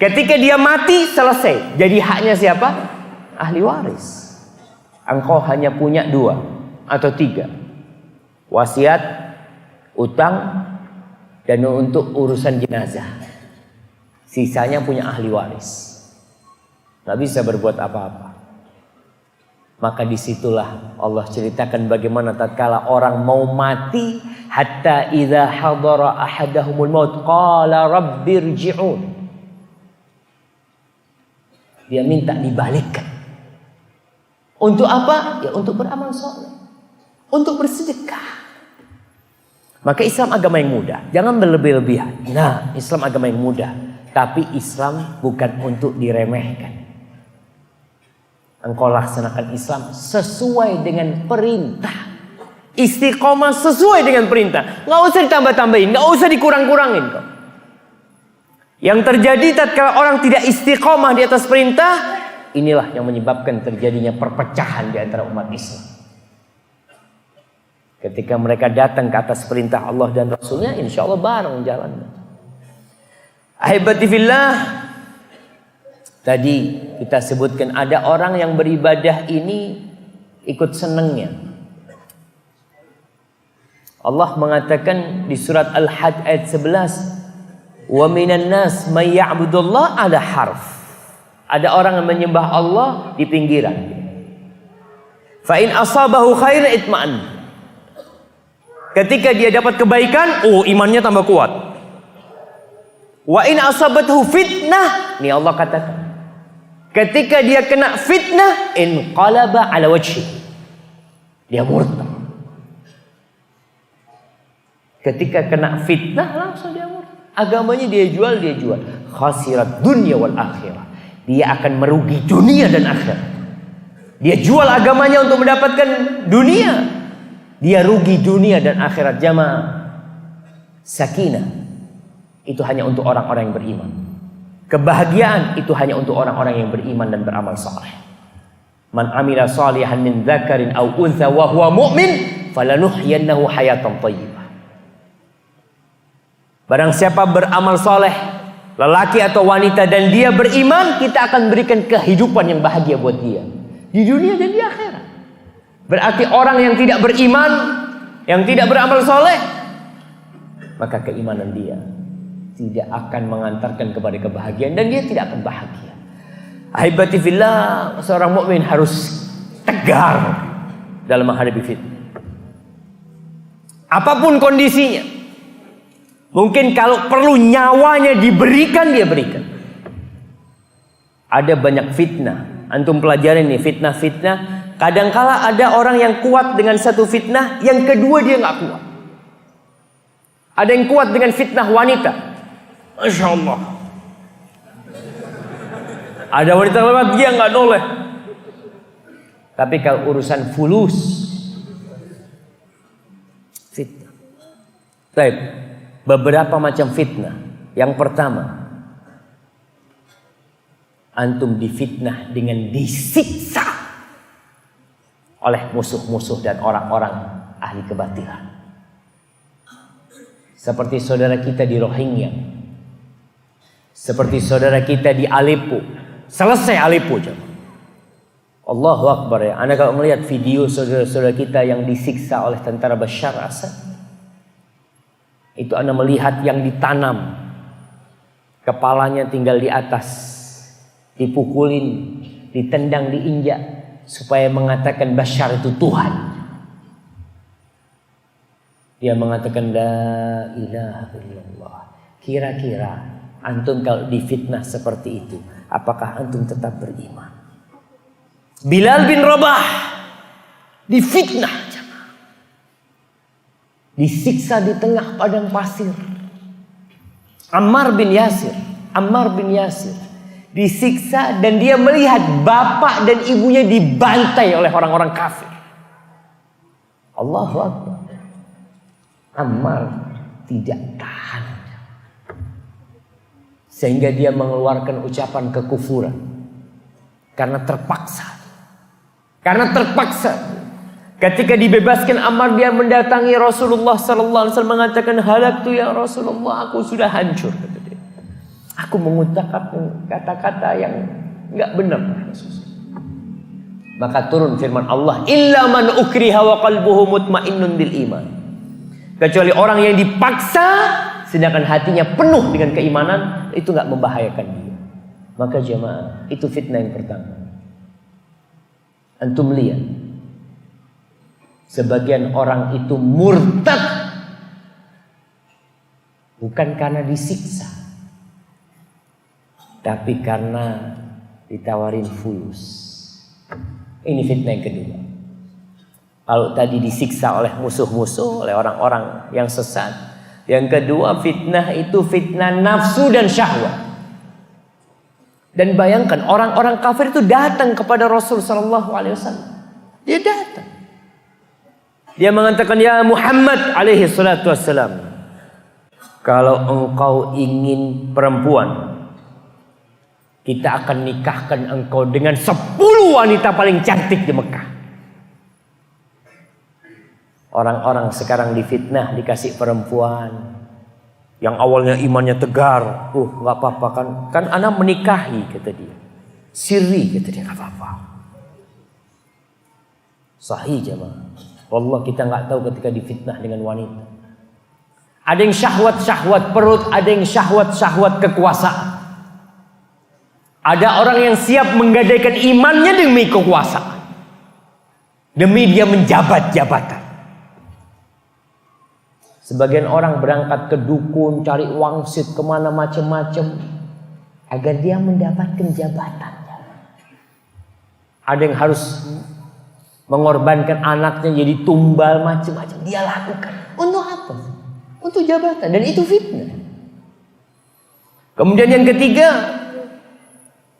Ketika dia mati selesai. Jadi haknya siapa? Ahli waris. Engkau hanya punya 2 atau 3. Wasiat, utang, dan untuk urusan jenazah. Sisanya punya ahli waris. Gak bisa berbuat apa-apa. Maka disitulah Allah ceritakan bagaimana tatkala orang mau mati, hatta idza hadara ahadahumul maut qala rabbirji'un. Dia minta dibalikkan. Untuk apa? Ya untuk beramal soleh, untuk bersedekah. Maka Islam agama yang mudah, jangan berlebih-lebihan. Nah, Islam agama yang mudah, tapi Islam bukan untuk diremehkan. Engkau laksanakan Islam sesuai dengan perintah. Istiqomah sesuai dengan perintah. Nggak usah ditambah-tambahin, nggak usah dikurang-kurangin kok. Yang terjadi tatkala orang tidak istiqomah di atas perintah, inilah yang menyebabkan terjadinya perpecahan di antara umat Islam. Ketika mereka datang ke atas perintah Allah dan Rasulnya, insya Allah bareng jalan. Ahibati fillah, tadi kita sebutkan ada orang yang beribadah ini ikut senengnya. Allah mengatakan di surat Al-Hajj ayat 11, wa minan nas may ya'budullah ala harf. Ada orang yang menyembah Allah di pinggiran. Fa in asabahu khairan itma'an. Ketika dia dapat kebaikan, imannya tambah kuat. Wa in asabathu fitnah, ini Allah katakan, ketika dia kena fitnah, inqalaba ala wajhi, dia murtad. Ketika kena fitnah langsung dia murtad. Agamanya dia jual. Khasirat dunya wal akhirah. Dia akan merugi dunia dan akhirat. Dia jual agamanya untuk mendapatkan dunia. Dia rugi dunia dan akhirat. Jamaah, sakinah itu hanya untuk orang-orang yang beriman. Kebahagiaan itu hanya untuk orang-orang yang beriman dan beramal saleh. Man amila salihan min dzakarin aw untha wa huwa mu'min falanuhyiyannahu hayatan thayyibah. Barang siapa beramal saleh, lelaki atau wanita, dan dia beriman, kita akan berikan kehidupan yang bahagia buat dia di dunia dan di akhirat. Berarti orang yang tidak beriman, yang tidak beramal soleh, maka keimanan dia tidak akan mengantarkan kepada kebahagiaan dan dia tidak akan bahagia. Ahibati fillah, seorang mukmin harus tegar dalam menghadapi fitnah. Apapun kondisinya. Mungkin kalau perlu nyawanya diberikan, dia berikan. Ada banyak fitnah. Antum pelajarin nih fitnah-fitnah. Kadangkala ada orang yang kuat dengan satu fitnah, yang kedua dia nggak kuat. Ada yang kuat dengan fitnah wanita, Masya Allah. Ada wanita lewat dia nggak noleh. Tapi kalau urusan fulus, fitnah. Baik, beberapa macam fitnah. Yang pertama, antum difitnah dengan disiksa oleh musuh-musuh dan orang-orang ahli kebatilan. Seperti saudara kita di Rohingya, seperti saudara kita di Aleppo. Selesai Aleppo, Allahu Akbar ya. Anda kalau melihat video saudara-saudara kita yang disiksa oleh tentara Bashar Assad, itu Anda melihat yang ditanam, kepalanya tinggal di atas, dipukulin, ditendang, diinjak, supaya mengatakan Bashar itu Tuhan. Dia mengatakan la ilaha illallah. Kira-kira antum kalau difitnah seperti itu, apakah antum tetap beriman? Bilal bin Rabah difitnah, disiksa di tengah padang pasir. Ammar bin Yasir disiksa dan dia melihat bapak dan ibunya dibantai oleh orang-orang kafir. Allahu Akbar. Ammar tidak tahan, sehingga dia mengeluarkan ucapan kekufuran karena terpaksa. Ketika dibebaskan Ammar, dia mendatangi Rasulullah sallallahu alaihi wasallam mengatakan, halaktu ya Rasulullah, aku sudah hancur. Aku mengucapkan kata-kata yang enggak benar. Maka turun firman Allah, illa man ukriha wa qalbuhu mutmainnun bil iman. Kecuali orang yang dipaksa sedangkan hatinya penuh dengan keimanan, itu enggak membahayakan dia. Maka jemaah, itu fitnah yang pertama. Antum lihat, sebagian orang itu murtad bukan karena disiksa, tapi karena ditawarin fulus. Ini fitnah yang kedua. Kalau tadi disiksa oleh musuh-musuh, oleh orang-orang yang sesat. Yang kedua, fitnah itu fitnah nafsu dan syahwat. Dan bayangkan, orang-orang kafir itu datang kepada Rasul sallallahu alaihi wasallam. Dia datang. Dia mengatakan, ya Muhammad alaihi salatu wassalam, kalau engkau ingin perempuan, kita akan nikahkan engkau dengan 10 wanita paling cantik di Mekah. Orang-orang sekarang difitnah, dikasih perempuan yang awalnya imannya tegar. Nggak apa-apa kan anak menikahi, kata dia. Siri, kata dia, nggak apa-apa. Sahih jemaah. Wallah, kita nggak tahu ketika difitnah dengan wanita. Ada yang syahwat-syahwat perut, ada yang syahwat-syahwat kekuasaan. Ada orang yang siap menggadaikan imannya demi kekuasaan, demi dia menjabat jabatan. Sebagian orang berangkat ke dukun, cari wangsit kemana macam-macam agar dia mendapatkan jabatan. Ada yang harus mengorbankan anaknya jadi tumbal, macam-macam dia lakukan. Untuk apa? Untuk jabatan, dan itu fitnah. Kemudian yang ketiga,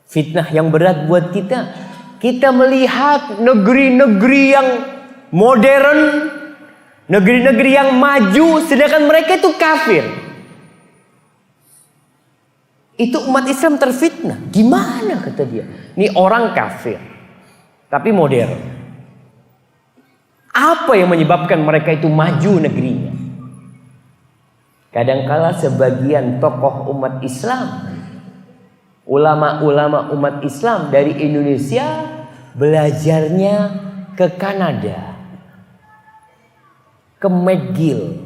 fitnah yang berat buat kita. Kita melihat negeri-negeri yang modern, negeri-negeri yang maju, sedangkan mereka itu kafir. Itu umat Islam terfitnah. Gimana, kata dia? Ini orang kafir, tapi modern. Apa yang menyebabkan mereka itu maju negerinya? Kadangkala sebagian tokoh umat Islam, ulama-ulama umat Islam dari Indonesia belajarnya ke Kanada, ke McGill.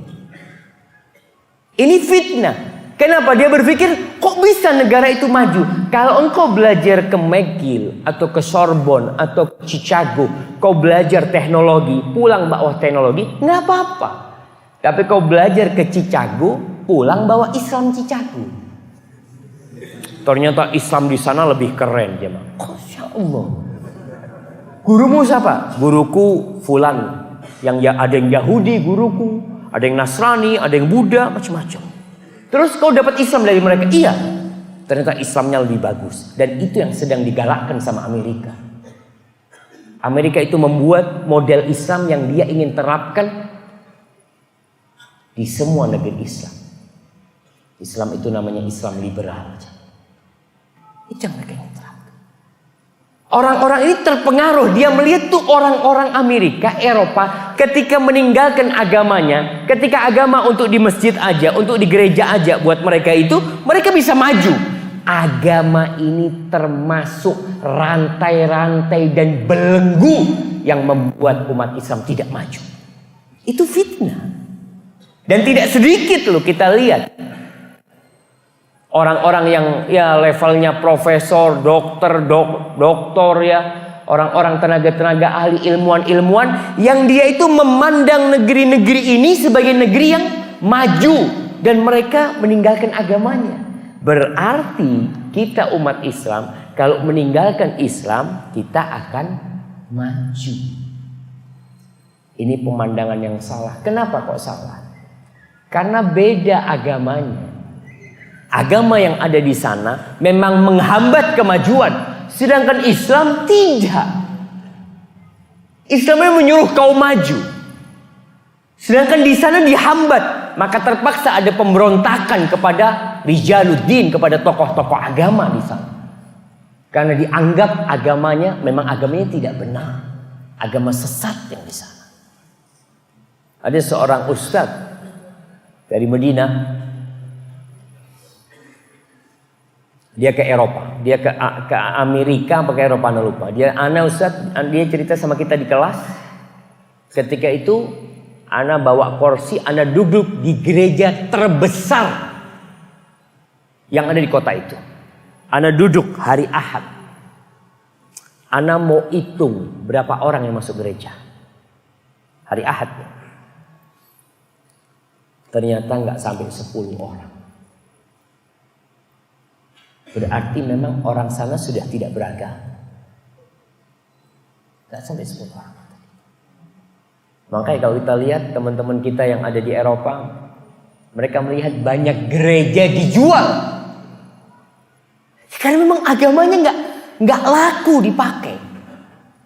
Ini fitnah. Kenapa? Dia berpikir, kok bisa negara itu maju? Kalau engkau belajar ke McGill atau ke Sorbonne atau ke Chicago, kau belajar teknologi, pulang bawa teknologi, nggak apa-apa. Tapi kau belajar ke Chicago, pulang bawa Islam Chicago. Ternyata Islam di sana lebih keren, jemaah. Masya Allah. Gurumu siapa? Guruku fulan. Yang ada yang Yahudi guruku, ada yang Nasrani, ada yang Buddha, macam-macam. Terus kau dapat Islam dari mereka? Iya. Ternyata Islamnya lebih bagus. Dan itu yang sedang digalakkan sama Amerika. Amerika itu membuat model Islam yang dia ingin terapkan di semua negeri Islam. Islam itu namanya Islam liberal. Itu yang mereka ingin terapkan. Orang-orang ini terpengaruh. Dia melihat tuh orang-orang Amerika, Eropa, ketika meninggalkan agamanya, ketika agama untuk di masjid aja, untuk di gereja aja, buat mereka itu, mereka bisa maju. Agama ini termasuk rantai-rantai dan belenggu yang membuat umat Islam tidak maju. Itu fitnah. Dan tidak sedikit loh kita lihat. Orang-orang yang ya levelnya profesor, dokter ya, orang-orang tenaga-tenaga ahli, ilmuwan-ilmuwan yang dia itu memandang negeri-negeri ini sebagai negeri yang maju dan mereka meninggalkan agamanya. Berarti kita umat Islam kalau meninggalkan Islam kita akan maju. Ini pemandangan yang salah. Kenapa kok salah? Karena beda agamanya. Agama yang ada di sana memang menghambat kemajuan, sedangkan Islam tidak. Islamnya menyuruh kau maju, sedangkan di sana dihambat. Maka terpaksa ada pemberontakan kepada rijaluddin, kepada tokoh-tokoh agama di sana. Karena dianggap agamanya memang agamanya tidak benar, agama sesat yang di sana. Ada seorang ustadz dari Madinah. Dia ke Eropa, dia ke Amerika, pakai Eropa, anda lupa. Dia cerita sama kita di kelas. Ketika itu, ana bawa kursi, ana duduk di gereja terbesar yang ada di kota itu. Ana duduk hari Ahad. Ana mau hitung berapa orang yang masuk gereja hari Ahad. Ternyata nggak sampai 10 orang. Berarti memang orang sana sudah tidak beragama. Tidak sampai 10 orang. Makanya kalau kita lihat teman-teman kita yang ada di Eropa, mereka melihat banyak gereja dijual. Karena memang agamanya nggak laku dipakai.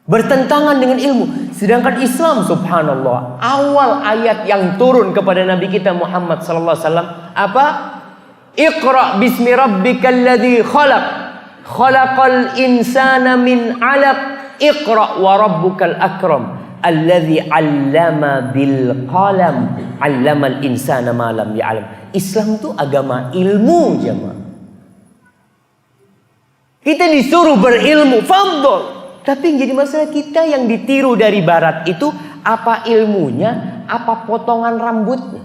Bertentangan dengan ilmu. Sedangkan Islam, subhanallah, awal ayat yang turun kepada Nabi kita Muhammad sallallahu alaihi wasallam apa? Iqra bismi rabbikal ladzi khalaq. Khalaqal insana min 'alaq. Iqra wa rabbukal akram. Alladzi 'allama bil qalam, 'allamal insana ma lam ya'lam. Islam itu agama ilmu, jemaah. Kita disuruh berilmu, fadhol. Tapi yang jadi masalah kita yang ditiru dari barat itu apa ilmunya, apa potongan rambutnya.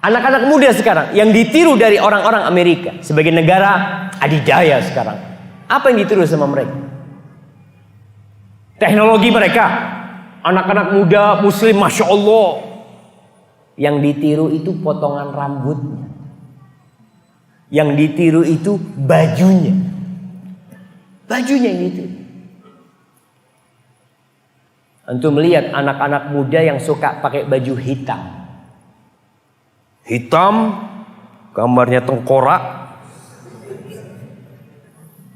Anak-anak muda sekarang yang ditiru dari orang-orang Amerika sebagai negara adidaya sekarang. Apa yang ditiru sama mereka? Teknologi mereka, anak-anak muda muslim, Masya Allah. Yang ditiru itu potongan rambutnya. Yang ditiru itu bajunya. Bajunya yang ditiru. Antum melihat anak-anak muda yang suka pakai baju hitam. Hitam, gambarnya tengkorak.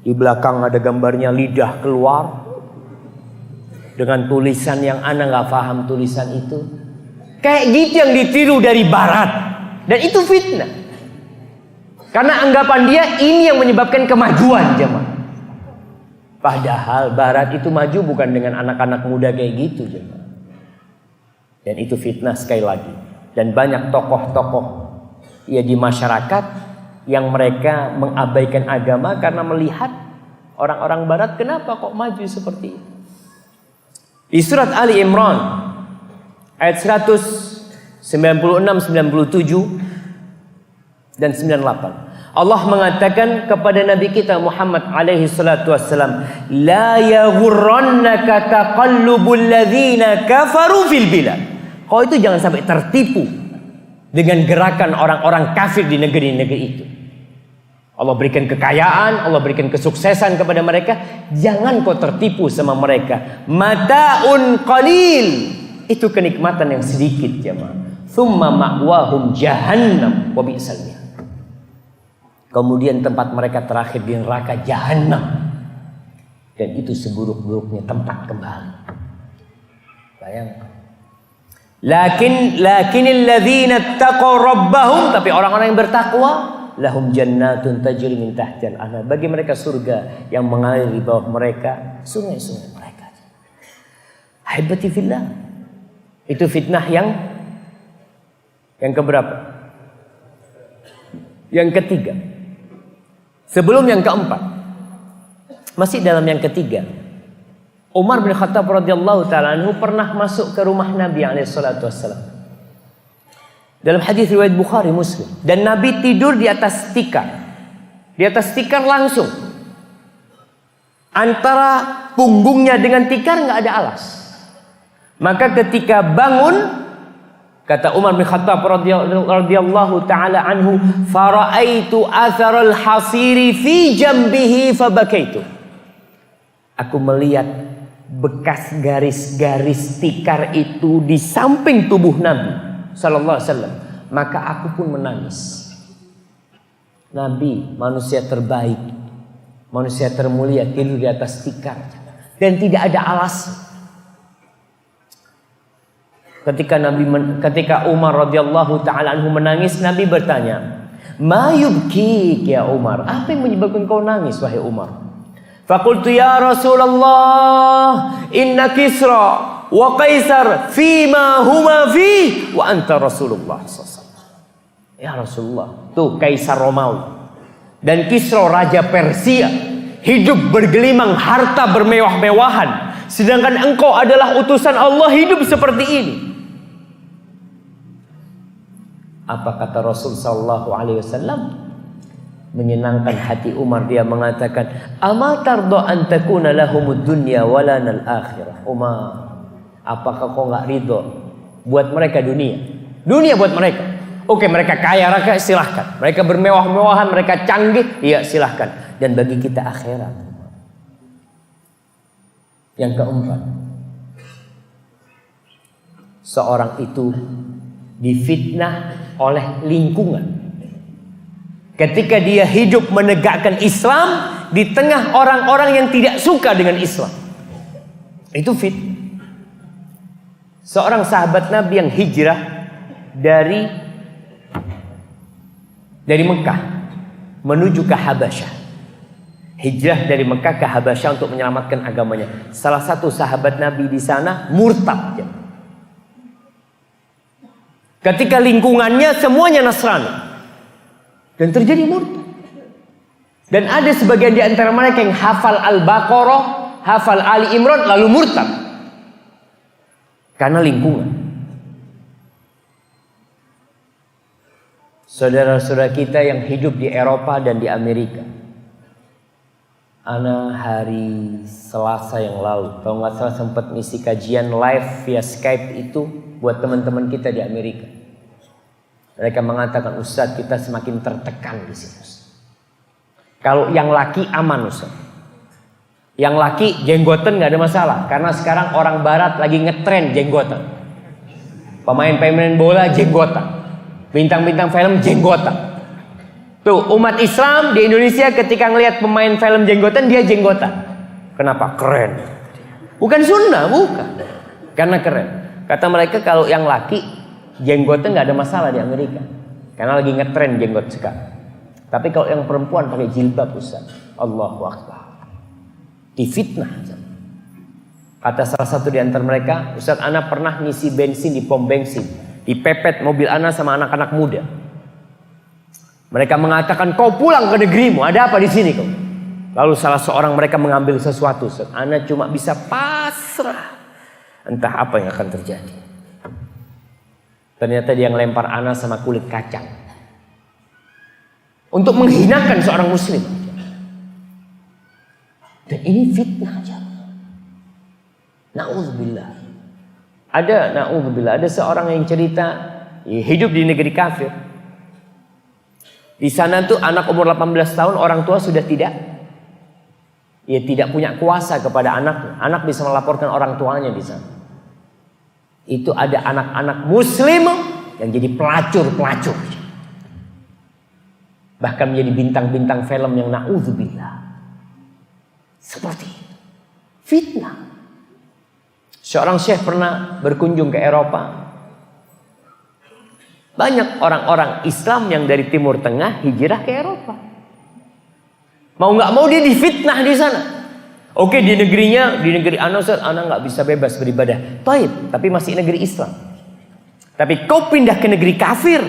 Di belakang ada gambarnya lidah keluar. Dengan tulisan yang ana gak paham tulisan itu. Kayak gitu yang ditiru dari barat. Dan itu fitnah. Karena anggapan dia ini yang menyebabkan kemajuan, jemaah. Padahal barat itu maju bukan dengan anak-anak muda kayak gitu, jemaah. Dan itu fitnah sekali lagi. Dan banyak tokoh-tokoh ya di masyarakat yang mereka mengabaikan agama karena melihat orang-orang barat kenapa kok maju seperti itu. Di surat Ali Imran ayat 196, 97 dan 98. Allah mengatakan kepada Nabi kita Muhammad alaihi salatu wassalam, la yaghurrannaka taqallubul ladzina kafaru fil bilad. Kau itu jangan sampai tertipu dengan gerakan orang-orang kafir di negeri-negeri itu. Allah berikan kekayaan, Allah berikan kesuksesan kepada mereka. Jangan kau tertipu sama mereka. Mata'un qalil. Itu kenikmatan yang sedikit, jemaah. Thumma ma'wahum jahannam wa bi'sal mihad. Kemudian tempat mereka terakhir di neraka jahannam. Dan itu seburuk-buruknya tempat kembali. Bayangkan. Lakinil ladzina taqaw rabbahum, tapi orang-orang yang bertakwa, lahum jannatun tajri min tahtiha al-anhar. Bagi mereka surga yang mengalir di bawah mereka sungai-sungai mereka. Haibati fillah. Itu fitnah yang keberapa? Yang ketiga. Sebelum yang keempat. Masih dalam yang ketiga. Umar bin Khattab radhiyallahu taala anhu pernah masuk ke rumah Nabi alaihi salatu wassalam. Dalam hadis riwayat Bukhari Muslim. Dan Nabi tidur di atas tikar. Di atas tikar langsung. Antara punggungnya dengan tikar nggak ada alas. Maka ketika bangun, kata Umar bin Khattab radhiyallahu taala anhu, faraitu atharal hasiri fi jambihi fabakaitu. Aku melihat bekas garis-garis tikar itu di samping tubuh Nabi sallallahu alaihi wasallam, maka aku pun menangis. Nabi manusia terbaik, manusia termulia tidur di atas tikar dan tidak ada alas. Ketika Umar radhiyallahu taala anhu menangis, Nabi bertanya, "Ma yubkik ya Umar? Apa yang menyebabkan kau nangis wahai Umar?" Faqultu ya Rasulullah, inna Kisra wa Kaisar fima huma fi wa anta Rasulullah sallallahu. Ya Rasulullah, tuh Kaisar Romawi dan Kisra raja Persia hidup bergelimang harta bermewah-mewahan, sedangkan engkau adalah utusan Allah hidup seperti ini. Apa kata Rasul sallallahu alaihi wasallam? Menyenangkan hati Umar, dia mengatakan, "Ama tarda an takuna lahumud dunya wa lana al-akhirah." Umar, apakah kau enggak ridho buat mereka dunia? Dunia buat mereka. Oke, mereka kaya raya, silahkan. Mereka bermewah-mewahan, mereka canggih, iya silahkan. Dan bagi kita akhirat. Yang keempat, seorang itu difitnah oleh lingkungan. Ketika dia hidup menegakkan Islam di tengah orang-orang yang tidak suka dengan Islam. Itu fitnah. Seorang sahabat Nabi yang hijrah dari Mekah menuju ke Habasyah. hijrah dari Mekah ke Habasyah untuk menyelamatkan agamanya. Salah satu sahabat Nabi di sana murtad. Ketika lingkungannya semuanya Nasrani dan terjadi murtad. Dan ada sebagian di antara mereka yang hafal Al-Baqarah, hafal Ali Imran lalu murtad karena lingkungan. Saudara-saudara kita yang hidup di Eropa dan di Amerika. Ana hari Selasa yang lalu, kalau nggak salah sempat ngisi kajian live via Skype itu buat teman-teman kita di Amerika. Mereka mengatakan, Ustadz, kita semakin tertekan di sini. Kalau yang laki aman, Ustadz. Yang laki jenggotan nggak ada masalah, karena sekarang orang Barat lagi ngetren jenggotan. Pemain-pemain bola jenggotan. Bintang-bintang film jenggotan. Tuh, umat Islam di Indonesia ketika ngelihat pemain film jenggotan, dia jenggotan. Kenapa? Keren. Bukan sunnah, bukan. Karena keren. Kata mereka kalau yang laki jenggotan nggak ada masalah di Amerika. Karena lagi ngetren jenggot sekarang. Tapi kalau yang perempuan pakai jilbab, Ustaz, Allahu Akbar. Difitnah. Kata salah satu di antara mereka, Ustaz, ana pernah ngisi bensin di pom bensin. Dipepet mobil ana sama anak-anak muda. Mereka mengatakan, kau pulang ke negerimu, ada apa di sini kau? Lalu salah seorang mereka mengambil sesuatu. Ana cuma bisa pasrah. Entah apa yang akan terjadi. Ternyata dia ngelempar ana sama kulit kacang. Untuk menghinakan seorang muslim. Dan ini fitnah aja. Na'udzubillah. Ada seorang yang cerita hidup di negeri kafir. Di sana tuh anak umur 18 tahun orang tua sudah tidak punya kuasa kepada anaknya. Anak bisa melaporkan orang tuanya di sana. Itu ada anak-anak muslim yang jadi pelacur-pelacur. Bahkan menjadi bintang-bintang film yang na'udzubillah. Seperti itu. Fitnah. Seorang syekh pernah berkunjung ke Eropa. Banyak orang-orang Islam yang dari Timur Tengah hijrah ke Eropa. Mau nggak mau dia difitnah di sana. Oke, di negerinya, di negeri anak nggak bisa bebas beribadah. Taib, tapi masih negeri Islam. Tapi kau pindah ke negeri kafir.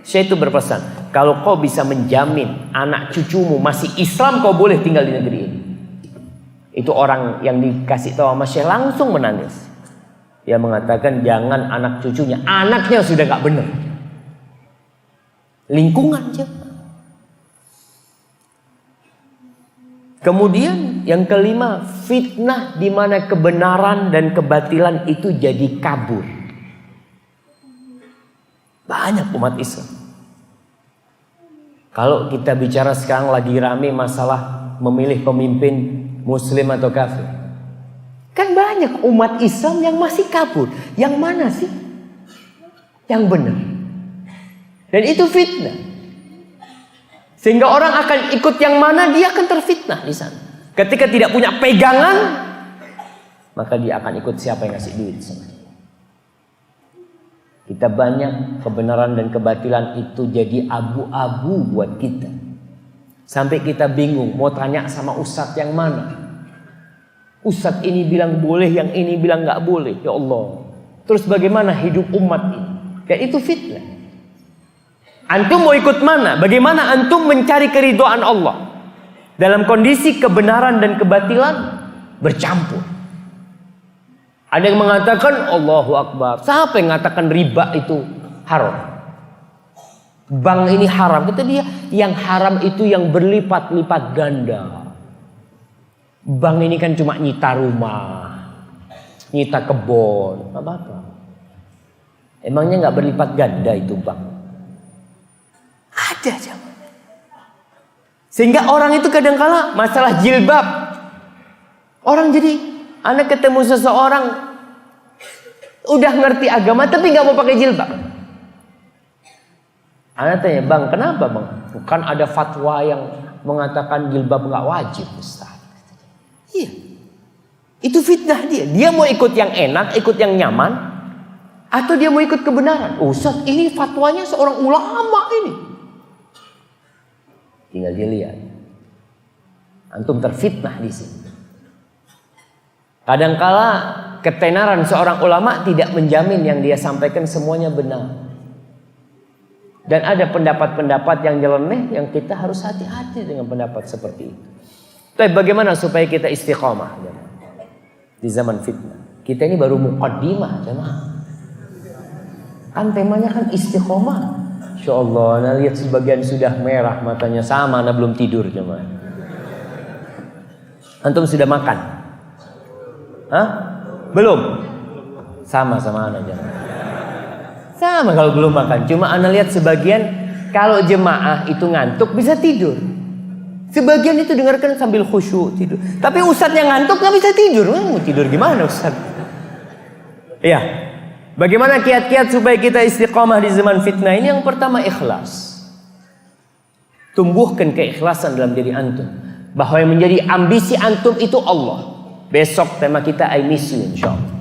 Syekh itu berpesan, kalau kau bisa menjamin anak cucumu masih Islam, kau boleh tinggal di negeri ini. Itu orang yang dikasih tahu sama Syekh langsung menangis. Dia mengatakan jangan anak cucunya, anaknya sudah gak benar. Lingkungan aja. Kemudian yang kelima, fitnah di mana kebenaran dan kebatilan itu jadi kabur. Banyak umat Islam. Kalau kita bicara sekarang lagi rame masalah memilih pemimpin Muslim atau kafir. Kan banyak umat Islam yang masih kabur. Yang mana sih yang benar? Dan itu fitnah. Sehingga orang akan ikut yang mana, dia akan terfitnah di sana. Ketika tidak punya pegangan, maka dia akan ikut siapa yang ngasih duit sama dia. Kita banyak kebenaran dan kebatilan itu jadi abu-abu buat kita. Sampai kita bingung mau tanya sama ustadz yang mana. Ustadz ini bilang boleh, yang ini bilang gak boleh. Ya Allah. Terus bagaimana hidup umat ini? Dan itu fitnah. Antum mau ikut mana? Bagaimana antum mencari keridhaan Allah? Dalam kondisi kebenaran dan kebatilan bercampur. Ada yang mengatakan Allahu Akbar. Siapa yang mengatakan riba itu haram? Bank ini haram. Kata dia, yang haram itu yang berlipat-lipat ganda. Bank ini kan cuma nyita rumah, nyita kebun, apa-apa. Emangnya nggak berlipat ganda itu bank? Ada aja. Sehingga orang itu kadang-kala masalah jilbab. Orang jadi, anak ketemu seseorang udah ngerti agama tapi nggak mau pakai jilbab. Anak tanya, bang, kenapa bang? Bukan ada fatwa yang mengatakan jilbab nggak wajib, Ustaz. Iya, itu fitnah dia. Dia mau ikut yang enak, ikut yang nyaman, atau dia mau ikut kebenaran. Ustaz, ini fatwanya seorang ulama ini. Tinggal dia lihat. Antum terfitnah di sini. Kadangkala ketenaran seorang ulama tidak menjamin yang dia sampaikan semuanya benar. Dan ada pendapat-pendapat yang nyeleneh yang kita harus hati-hati dengan pendapat seperti itu. Tapi bagaimana supaya kita istiqomah di zaman fitnah? Kita ini baru muqaddimah, jemaah. Kan temanya kan istiqomah. Insyaallah, nah lihat sebagian sudah merah matanya, sama nah belum tidur, jemaah. Antum sudah makan? Hah? Belum? Sama-sama anak jemaah. Sama kalau belum makan. Cuma ana lihat sebagian kalau jemaah itu ngantuk bisa tidur. Sebagian itu dengarkan sambil khusyuk tidur. Tapi ustadz yang ngantuk nggak bisa tidur. Mau tidur gimana ustadz? Iya. Bagaimana kiat-kiat supaya kita istiqomah di zaman fitnah ini? Yang pertama ikhlas. Tumbuhkan keikhlasan dalam diri antum. Bahwa yang menjadi ambisi antum itu Allah. Besok tema kita I miss you insyaallah.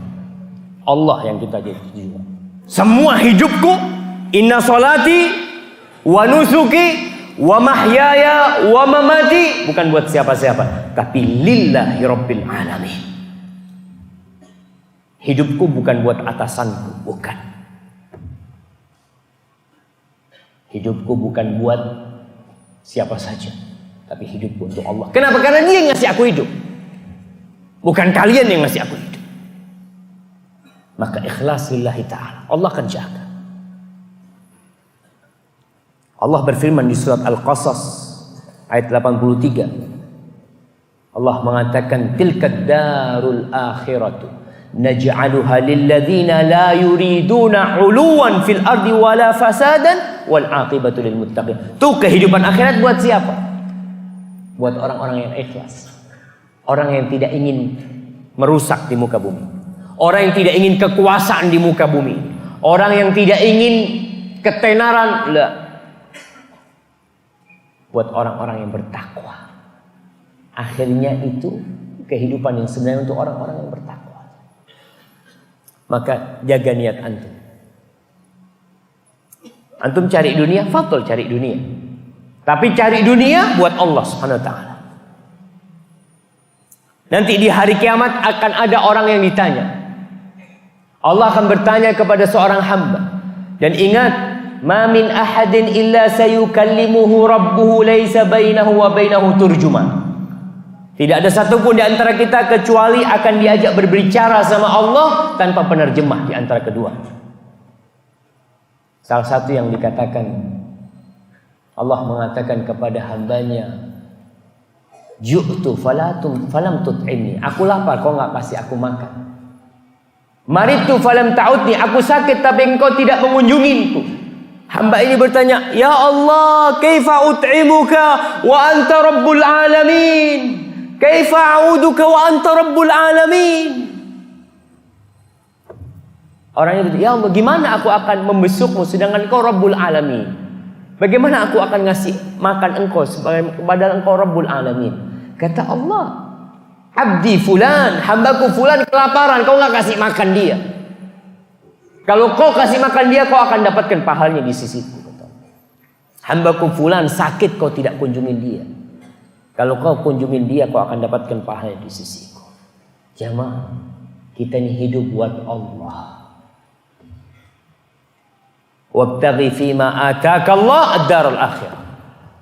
Allah yang kita jadi tujuan. Semua hidupku, inna salati wa nusuki wa mahyaya wa mamati, bukan buat siapa-siapa, tapi lillahi rabbil alamin. Hidupku bukan buat atasanku, bukan. Hidupku bukan buat siapa saja, tapi hidupku untuk Allah. Kenapa? Karena Dia yang ngasih aku hidup, bukan kalian yang ngasih aku hidup. Maka ikhlas lillahi ta'ala, Allah akan jaga. Allah berfirman di surat Al-Qasas ayat 83. Allah mengatakan tilkad darul akhiratu naj'aluha lilladzina la yuriduna 'uluwan fil ardi wala fasadan wal 'aqibatu lil muttaqin. Tuh kehidupan akhirat buat siapa? Buat orang-orang yang ikhlas. Orang yang tidak ingin merusak di muka bumi. Orang yang tidak ingin kekuasaan di muka bumi. Orang yang tidak ingin ketenaran. Buat orang-orang yang bertakwa. Akhirnya itu kehidupan yang sebenarnya untuk orang-orang yang bertakwa. Maka jaga niat antum. Antum cari dunia, fadhol cari dunia. Tapi cari dunia buat Allah Subhanahu wa taala. Nanti di hari kiamat akan ada orang yang ditanya. Allah akan bertanya kepada seorang hamba. Dan ingat, ma min ahadin illa sayukallimuhu rabbuhu laisa bainahu wa bainahu turjuman. Tidak ada satupun di antara kita kecuali akan diajak berbicara sama Allah tanpa penerjemah di antara kedua. Salah satu yang dikatakan, Allah mengatakan kepada hambanya, ju'tu falam tut'imni. Aku lapar, kau enggak kasih aku makan. Maritu falam ta'udni, aku sakit tapi engkau tidak mengunjungiku. Hamba ini bertanya, ya Allah, kaifa ut'imuka wa anta rabbul alamin? Kaifa a'uduka wa anta rabbul alamin? Orangnya bertanya, ya Allah, gimana aku akan membesukmu sedangkan engkau rabbul alamin? Bagaimana aku akan ngasih makan engkau padahal engkau rabbul alamin? Kata Allah, abdi fulan, hambaku fulan kelaparan, kau nggak kasih makan dia. Kalau kau kasih makan dia, kau akan dapatkan pahalanya di sisiku. Hambaku fulan sakit, kau tidak kunjungin dia. Kalau kau kunjungin dia, kau akan dapatkan pahalanya di sisiku. Jamaah, kita ini hidup buat Allah. Wabtaghi fima ataka Allah ad-darul akhirah.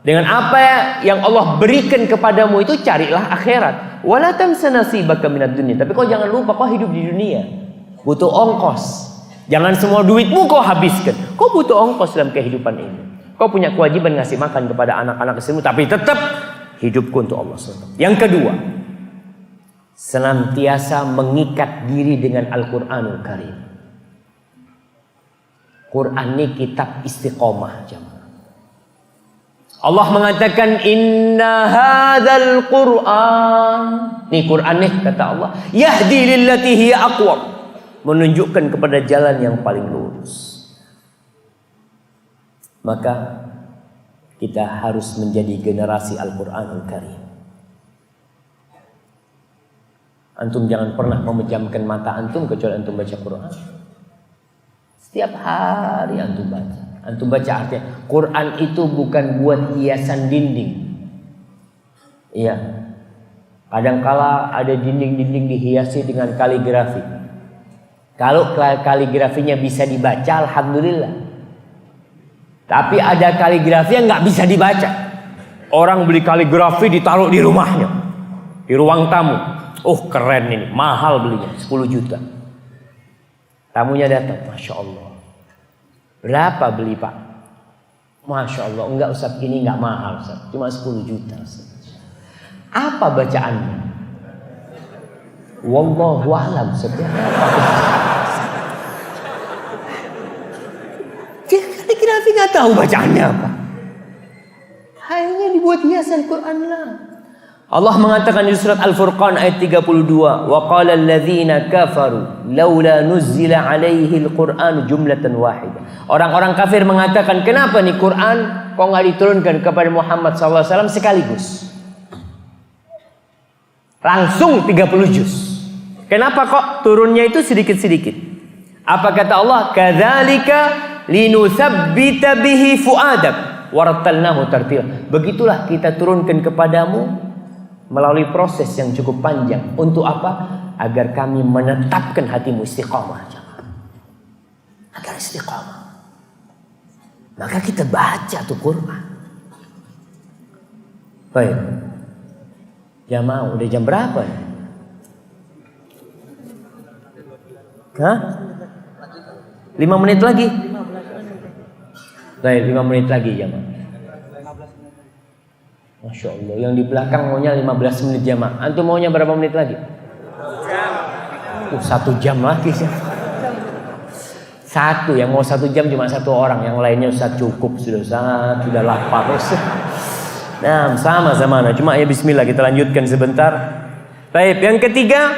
Dengan apa yang Allah berikan kepadamu itu carilah akhirat. Wala tansa nasibaka minad dunya. Tapi kau jangan lupa kau hidup di dunia. Butuh ongkos. Jangan semua duitmu kau habiskan. Kau butuh ongkos dalam kehidupan ini. Kau punya kewajiban ngasih makan kepada anak-anak istrimu, tapi tetap hidupku untuk Allah SWT. Yang kedua, senantiasa mengikat diri dengan Al-Qur'anul Karim. Quran ini kitab istiqomah, jemaah. Allah mengatakan inna hadzal Qur'an. Nih Quran nih kata Allah, yahdi lillati hiya aqwam, menunjukkan kepada jalan yang paling lurus. Maka kita harus menjadi generasi Al-Qur'anul Karim. Antum jangan pernah memejamkan mata antum kecuali antum baca Quran. Setiap hari antum baca. Antum baca artinya. Quran itu bukan buat hiasan dinding. Iya. Kadangkala ada dinding-dinding dihiasi dengan kaligrafi. Kalau kaligrafinya bisa dibaca, alhamdulillah. Tapi ada kaligrafi yang nggak bisa dibaca. Orang beli kaligrafi ditaruh di rumahnya, di ruang tamu. Oh keren ini, mahal belinya, 10 juta. Tamunya datang, Masya Allah. Berapa beli Pak? Masya Allah, enggak Ustaz, ini enggak mahal Ustaz, cuma 10 juta Ustaz. Apa bacaannya? Wallahu a'lam. Dia kaligrafi nggak tahu bacaannya apa. Hanya dibuat hiasan Quran lah. Allah mengatakan di surat Al-Furqan ayat 32, wa qala alladziina kafaru laula nuzzila 'alaihi al-Qur'an jumlatan wahidah. Orang-orang kafir mengatakan, kenapa nih Quran kok nggak diturunkan kepada Muhammad SAW sekaligus? Langsung 30 juz. Kenapa kok turunnya itu sedikit-sedikit? Apa kata Allah? Kadzalika linutsabbita bihi fuadak warattalnahu tartila. Begitulah kita turunkan kepadamu melalui proses yang cukup panjang. Untuk apa? Agar kami menetapkan hatimu istiqamah. Agar istiqamah. Maka kita baca tuh Quran. Baik. Jamaah, udah jam berapa ya? Hah? 5 menit lagi? Baik, 5 menit lagi jamaah. Masya Allah, yang di belakang maunya 15 menit jamaah. Antum maunya berapa menit lagi? 1 jam lagi sih. Satu, yang mau 1 jam cuma 1 orang. Yang lainnya Ustaz cukup, sudah lapar. Nah, sama-sama. Cuma ya bismillah, kita lanjutkan sebentar. Baik, yang ketiga,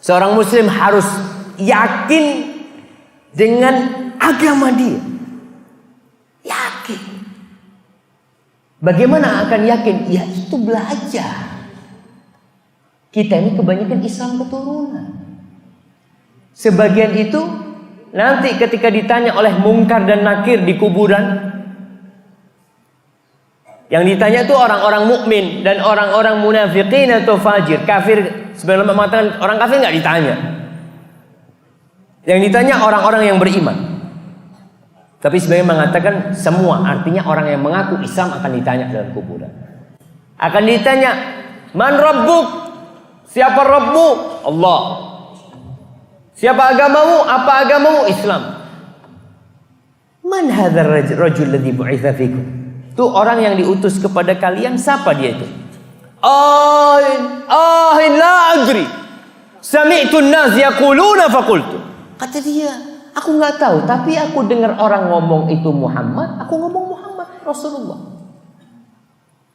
seorang muslim harus yakin dengan agama dia. Yakin. Bagaimana akan yakin? Ya itu belajar. Kita ini kebanyakan Islam keturunan. Sebagian itu nanti ketika ditanya oleh Munkar dan Nakir di kuburan, yang ditanya itu orang-orang mukmin dan orang-orang munafiqin atau fajir, kafir. Sebenarnya mengatakan orang kafir nggak ditanya. Yang ditanya orang-orang yang beriman. Tapi sebenarnya mengatakan semua, artinya orang yang mengaku Islam akan ditanya dalam kuburan. Akan ditanya, man rabbuk? Siapa Rabbu? Allah. Siapa agamamu? Apa agamamu? Islam. Man hadzal rajul ladzi bu'itsa fikum? Itu orang yang diutus kepada kalian, siapa dia itu? La adri. Sami'tu an-nas yaquluna faqultu. Kata dia, aku nggak tahu, tapi aku dengar orang ngomong itu Muhammad, aku ngomong Muhammad Rasulullah.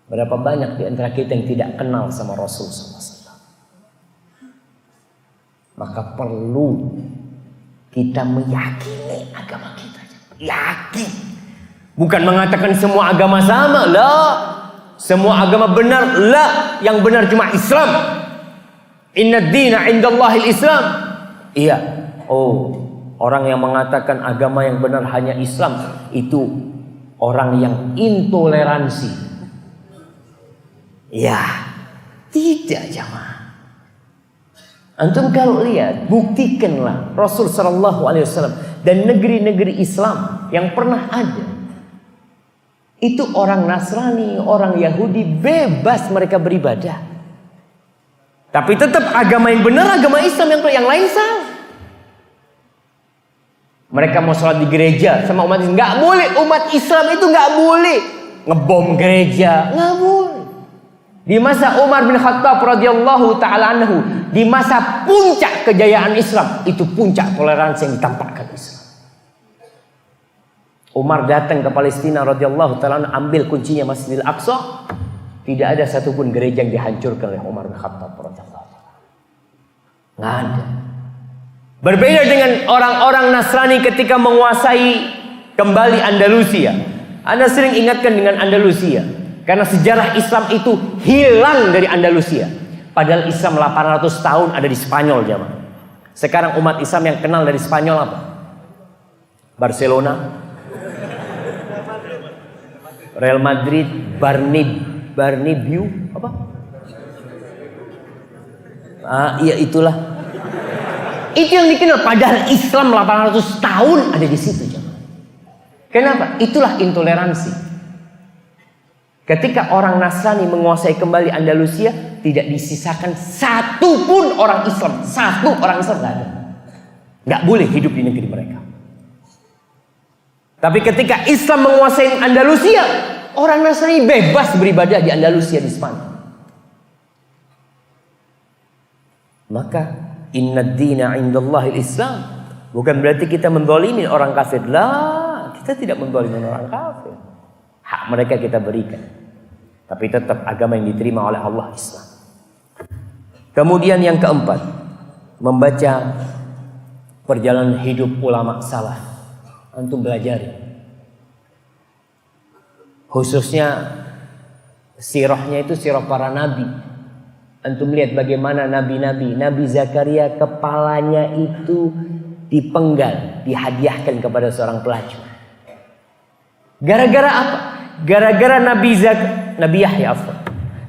Berapa banyak di antara kita yang tidak kenal sama Rasul SAW? Maka perlu kita meyakini agama kita. Yakin. Bukan mengatakan semua agama sama, lah. Semua agama benar, lah. Yang benar cuma Islam. Inna dina indallahil Islam. Iya. Oh, orang yang mengatakan agama yang benar hanya Islam, itu orang yang intoleransi. Ya, tidak jamaah. Antum kalau lihat, buktikanlah Rasul sallallahu alaihi wasallam dan negeri-negeri Islam yang pernah ada. Itu orang Nasrani, orang Yahudi bebas mereka beribadah. Tapi tetap agama yang benar, agama Islam yang lain salah. Mereka mau sholat di gereja sama umat Islam, nggak boleh. Umat Islam itu nggak boleh ngebom gereja, nggak boleh. Di masa Umar bin Khattab radhiyallahu taala anhu, di masa puncak kejayaan Islam, itu puncak toleransi yang ditampakkan Islam. Umar datang ke Palestina radhiyallahu taala, ambil kuncinya Masjidil Aqsa. Tidak ada satupun gereja yang dihancurkan oleh Umar bin Khattab radhiyallahu taala. Nggak ada. Berbeda dengan orang-orang Nasrani ketika menguasai kembali Andalusia. Anda sering ingatkan dengan Andalusia karena sejarah Islam itu hilang dari Andalusia. Padahal Islam 800 tahun ada di Spanyol jamaah. Sekarang umat Islam yang kenal dari Spanyol apa? Barcelona, Real Madrid, Barnabéu, apa? Iya itulah. Itu yang dikenal. Padahal Islam 800 tahun ada di situ. Kenapa? Itulah intoleransi. Ketika orang Nasrani menguasai kembali Andalusia, tidak disisakan satu pun orang Islam. Satu orang Islam nggak ada. Nggak boleh hidup di negeri mereka. Tapi ketika Islam menguasai Andalusia, orang Nasrani bebas beribadah di Andalusia, di Spanyol. Maka inna dina indallahil Islam. Bukan berarti kita menzalimi orang kafir. Lah, kita tidak menzalimi orang kafir. Hak mereka kita berikan. Tapi tetap agama yang diterima oleh Allah Islam. Kemudian yang keempat, membaca perjalanan hidup ulama salaf. Antum belajari. Khususnya sirahnya itu sirah para nabi. Antum lihat bagaimana nabi-nabi. Nabi Zakaria kepalanya itu dipenggal, dihadiahkan kepada seorang pelacur. Gara-gara apa? Gara-gara Nabi Yahya.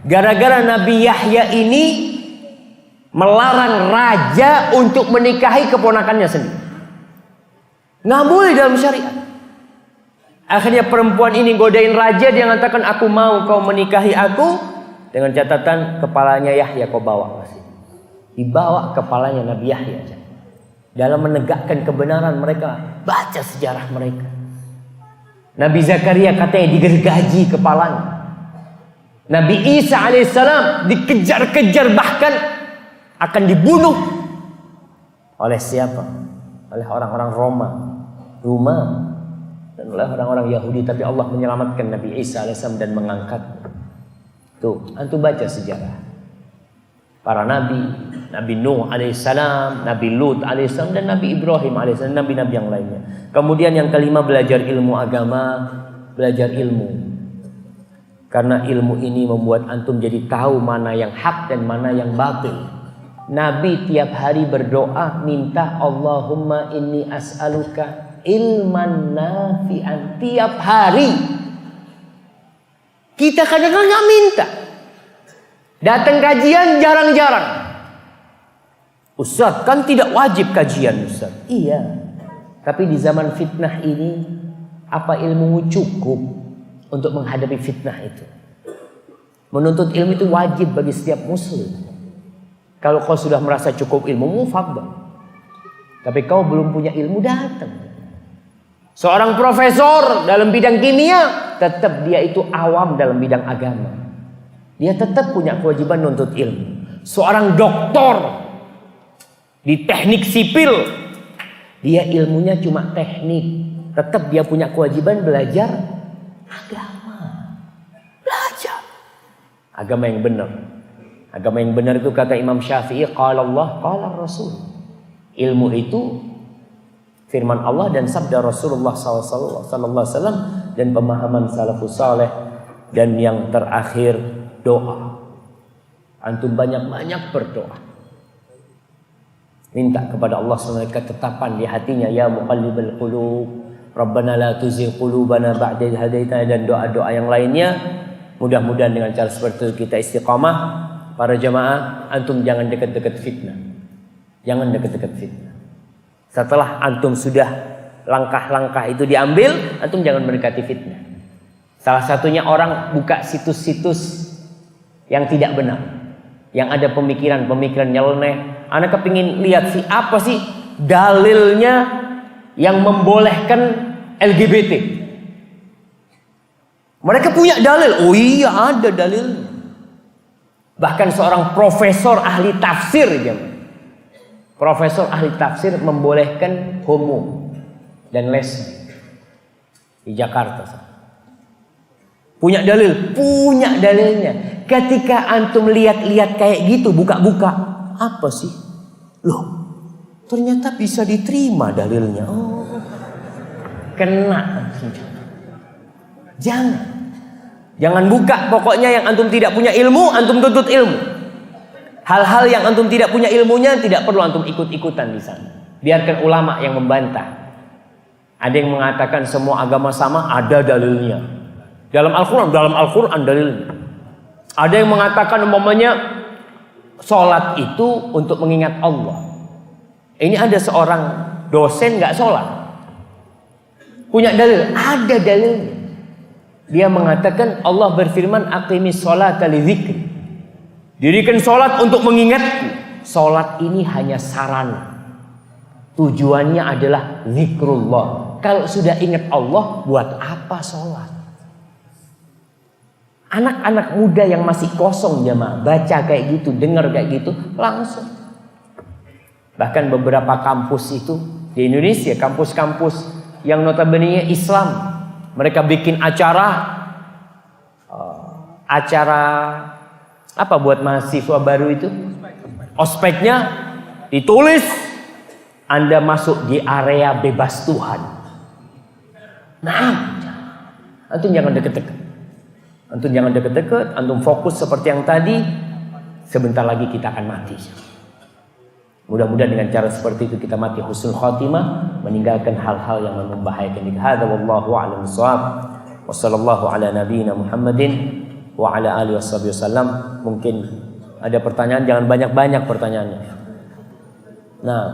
Gara-gara Nabi Yahya ini melarang raja untuk menikahi keponakannya sendiri. Nggak boleh dalam syariat. Akhirnya perempuan ini godain raja, dia mengatakan, aku mau kau menikahi aku. Dengan catatan kepalanya Yahya kau bawa. Dibawa kepalanya Nabi Yahya. Dalam menegakkan kebenaran mereka. Baca sejarah mereka. Nabi Zakaria katanya digergaji kepalanya. Nabi Isa alaihissalam dikejar-kejar, bahkan akan dibunuh. Oleh siapa? Oleh orang-orang Roma. Dan oleh orang-orang Yahudi. Tapi Allah menyelamatkan Nabi Isa alaihissalam dan mengangkatnya. Tuh, antum baca sejarah. Para nabi, Nabi Nuh alaihissalam, Nabi Lut alaihissalam, dan Nabi Ibrahim alaihissalam, nabi-nabi yang lainnya. Kemudian yang kelima, belajar ilmu agama, belajar ilmu. Karena ilmu ini membuat antum jadi tahu mana yang hak dan mana yang batil. Nabi tiap hari berdoa minta Allahumma inni as'aluka ilman nafi'an. Tiap hari. Kita kadang-kadang nggak minta. Datang kajian jarang-jarang. Ustaz, kan tidak wajib kajian Ustaz. Iya. Tapi di zaman fitnah ini, apa ilmumu cukup untuk menghadapi fitnah itu? Menuntut ilmu itu wajib bagi setiap muslim. Kalau kau sudah merasa cukup ilmumu, fadhal. Tapi kau belum punya ilmu, datang. Seorang profesor dalam bidang kimia, tetap dia itu awam dalam bidang agama. Dia tetap punya kewajiban nuntut ilmu. Seorang doktor di teknik sipil, dia ilmunya cuma teknik. Tetap dia punya kewajiban belajar agama. Belajar agama yang benar. Agama yang benar itu kata Imam Syafi'i, qala Allah, qala Rasul. Ilmu itu firman Allah dan sabda Rasulullah SAW dan pemahaman salafus saleh. Dan yang terakhir, doa. Antum banyak-banyak berdoa. Minta kepada Allah SWT ketetapan di hatinya. Ya muqallibal qulub, Rabbana la tuzigh qulubana ba'da idh hadaitana, dan doa-doa yang lainnya. Mudah-mudahan dengan cara seperti itu kita istiqamah. Para jamaah, antum jangan dekat-dekat fitnah. Jangan dekat-dekat fitnah. Setelah antum sudah langkah-langkah itu diambil, antum jangan mendekati fitnah. Salah satunya orang buka situs-situs yang tidak benar, yang ada pemikiran-pemikiran nyeleneh. Anak kepingin lihat apa sih dalilnya yang membolehkan LGBT. Mereka punya dalil. Oh iya, ada dalilnya. Bahkan seorang profesor ahli tafsir, profesor ahli tafsir membolehkan homo dan lesbi di Jakarta. Punya dalil, punya dalilnya. Ketika antum lihat-lihat kayak gitu, buka-buka, apa sih? Loh, ternyata bisa diterima dalilnya. Oh, kena. Jangan buka. Pokoknya yang antum tidak punya ilmu, antum tuntut ilmu. Hal-hal yang antum tidak punya ilmunya, tidak perlu antum ikut-ikutan di sana. Biarkan ulama yang membantah. Ada yang mengatakan semua agama sama, ada dalilnya. Dalam Al-Quran dalilnya. Ada yang mengatakan umpamanya sholat itu untuk mengingat Allah. Ini ada seorang dosen nggak sholat, punya dalil, ada dalilnya. Dia mengatakan Allah berfirman aqimis sholata lidzikri, dirikan sholat untuk mengingatku. Sholat ini hanya sarana, tujuannya adalah zikrullah. Kalau sudah ingat Allah, buat apa sholat? Anak-anak muda yang masih kosong jemaah, baca kayak gitu, dengar kayak gitu, langsung. Bahkan beberapa kampus itu di Indonesia, kampus-kampus yang notabene Islam, mereka bikin acara apa buat mahasiswa baru itu? Ospeknya ditulis Anda masuk di area bebas Tuhan. Nah, antum jangan deket-deket. Antum jangan deket-deket, antum fokus seperti yang tadi. Sebentar lagi kita akan mati. Mudah-mudahan dengan cara seperti itu kita mati husnul khatimah, meninggalkan hal-hal yang membahayakan. Hadza wallahu a'lam bissawab. Wa sallallahu ala nabiyyina Muhammadin wa ala alihi wasallam. Mungkin ada pertanyaan, jangan banyak-banyak pertanyaannya. Nah,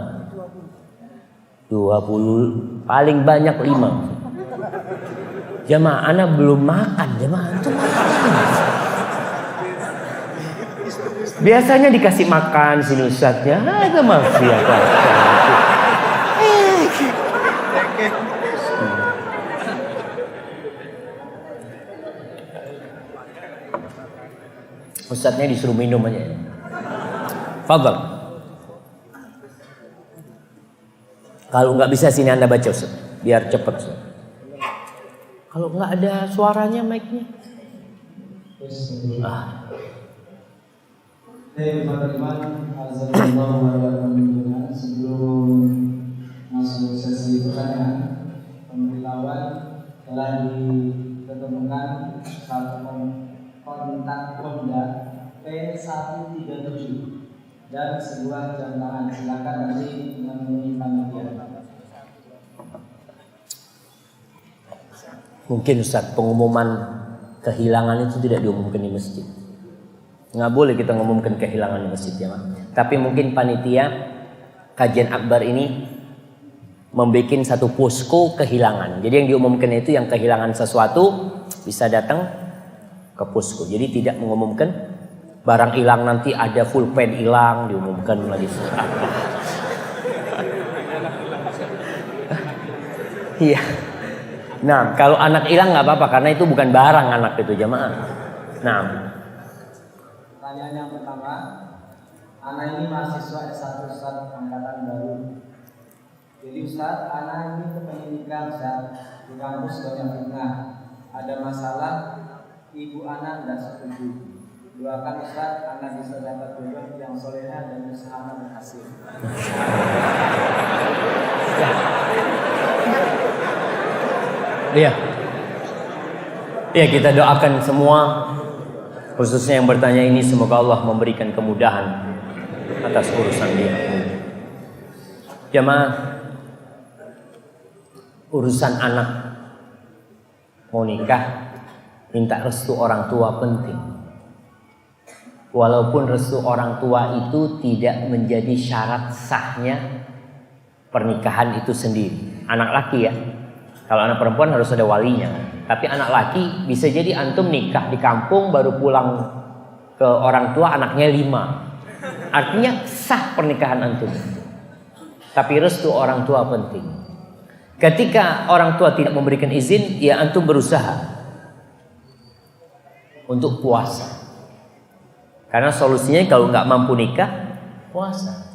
20 paling banyak 5. Jamaah, anak belum makan, jamaah itu makan. Biasanya dikasih makan sini ustadznya, ada mafia kan. Ustadznya disuruh minum aja. Fadhal. Kalau nggak bisa sini Anda baca Ustaz, biar cepat Ustaz. Kalau nggak ada suaranya mic-nya. Sebelum masuk sesi pertanyaan, pemberitahuan telah diketemukan satu kontak Honda P137 dan sebuah jam tangan. Silakan nanti menemui panitia. Mungkin Ustaz, pengumuman kehilangan itu tidak diumumkan di masjid. Nggak boleh kita ngumumkan kehilangan di masjid ya, tapi mungkin panitia kajian akbar ini membuat satu posko kehilangan. Jadi yang diumumkan itu yang kehilangan sesuatu bisa datang ke posko. Jadi tidak mengumumkan barang hilang nanti ada full pen hilang diumumkan lagi. Iya. Nah, kalau anak hilang nggak apa-apa karena itu bukan barang anak itu jamaah. Nah. Pertanyaan yang pertama, anak ini mahasiswa S1 Ustaz angkatan baru. Jadi Ustaz, anak ini kepengen nikah Ustaz, di kampus banyak fitnah. Ada masalah, ibu anak tidak setuju. Doakan Ustaz, anak bisa dapat jodoh yang solehah dan usaha berhasil. Iya. Ya, kita doakan semua, khususnya yang bertanya ini, semoga Allah memberikan kemudahan atas urusan dia. Jamaah, urusan anak mau nikah, minta restu orang tua penting. Walaupun restu orang tua itu tidak menjadi syarat sahnya pernikahan itu sendiri. Anak laki ya. Kalau anak perempuan harus ada walinya. Tapi anak laki bisa jadi antum nikah di kampung baru pulang ke orang tua anaknya 5. Artinya sah pernikahan antum. Tapi restu orang tua penting. Ketika orang tua tidak memberikan izin, ya antum berusaha untuk puasa. Karena solusinya kalau nggak mampu nikah, puasa.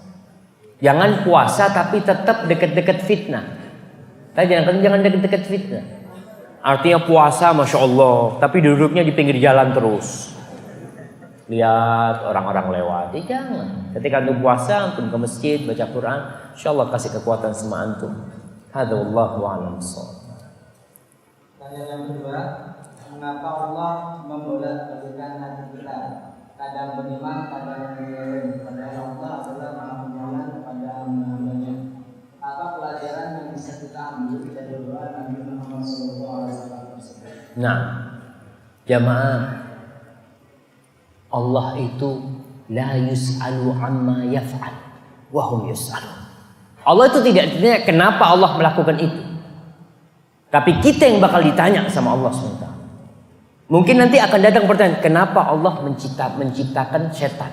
Jangan puasa tapi tetap dekat-dekat fitnah. Tapi jangan dekat-dekat fitnah. Artinya puasa Masya Allah, tapi duduknya di pinggir jalan terus. Lihat orang-orang lewat. Jangan. Ketika antum puasa, antum ke masjid, baca Quran, insya Allah kasih kekuatan sama antum. Hadza wallahu a'lam bishawab. Pertanyaan yang kedua, mengapa Allah membolak-balikkan hati kita? Kadang beriman, kadang menyeleweng. Padahal Allah adalah Maha Penyayang pada hamba-hambanya. Apa pelajaran yang bisa kita ambil dari doa Nabi Muhammad SAW tersebut? Nah, jamaah, Allah itu La yus'alu amma yaf'al wa hum yus'alun. Allah itu tidak ditanya kenapa Allah melakukan itu. Tapi kita yang bakal ditanya sama Allah SWT. Mungkin nanti akan datang pertanyaan, kenapa Allah menciptakan setan?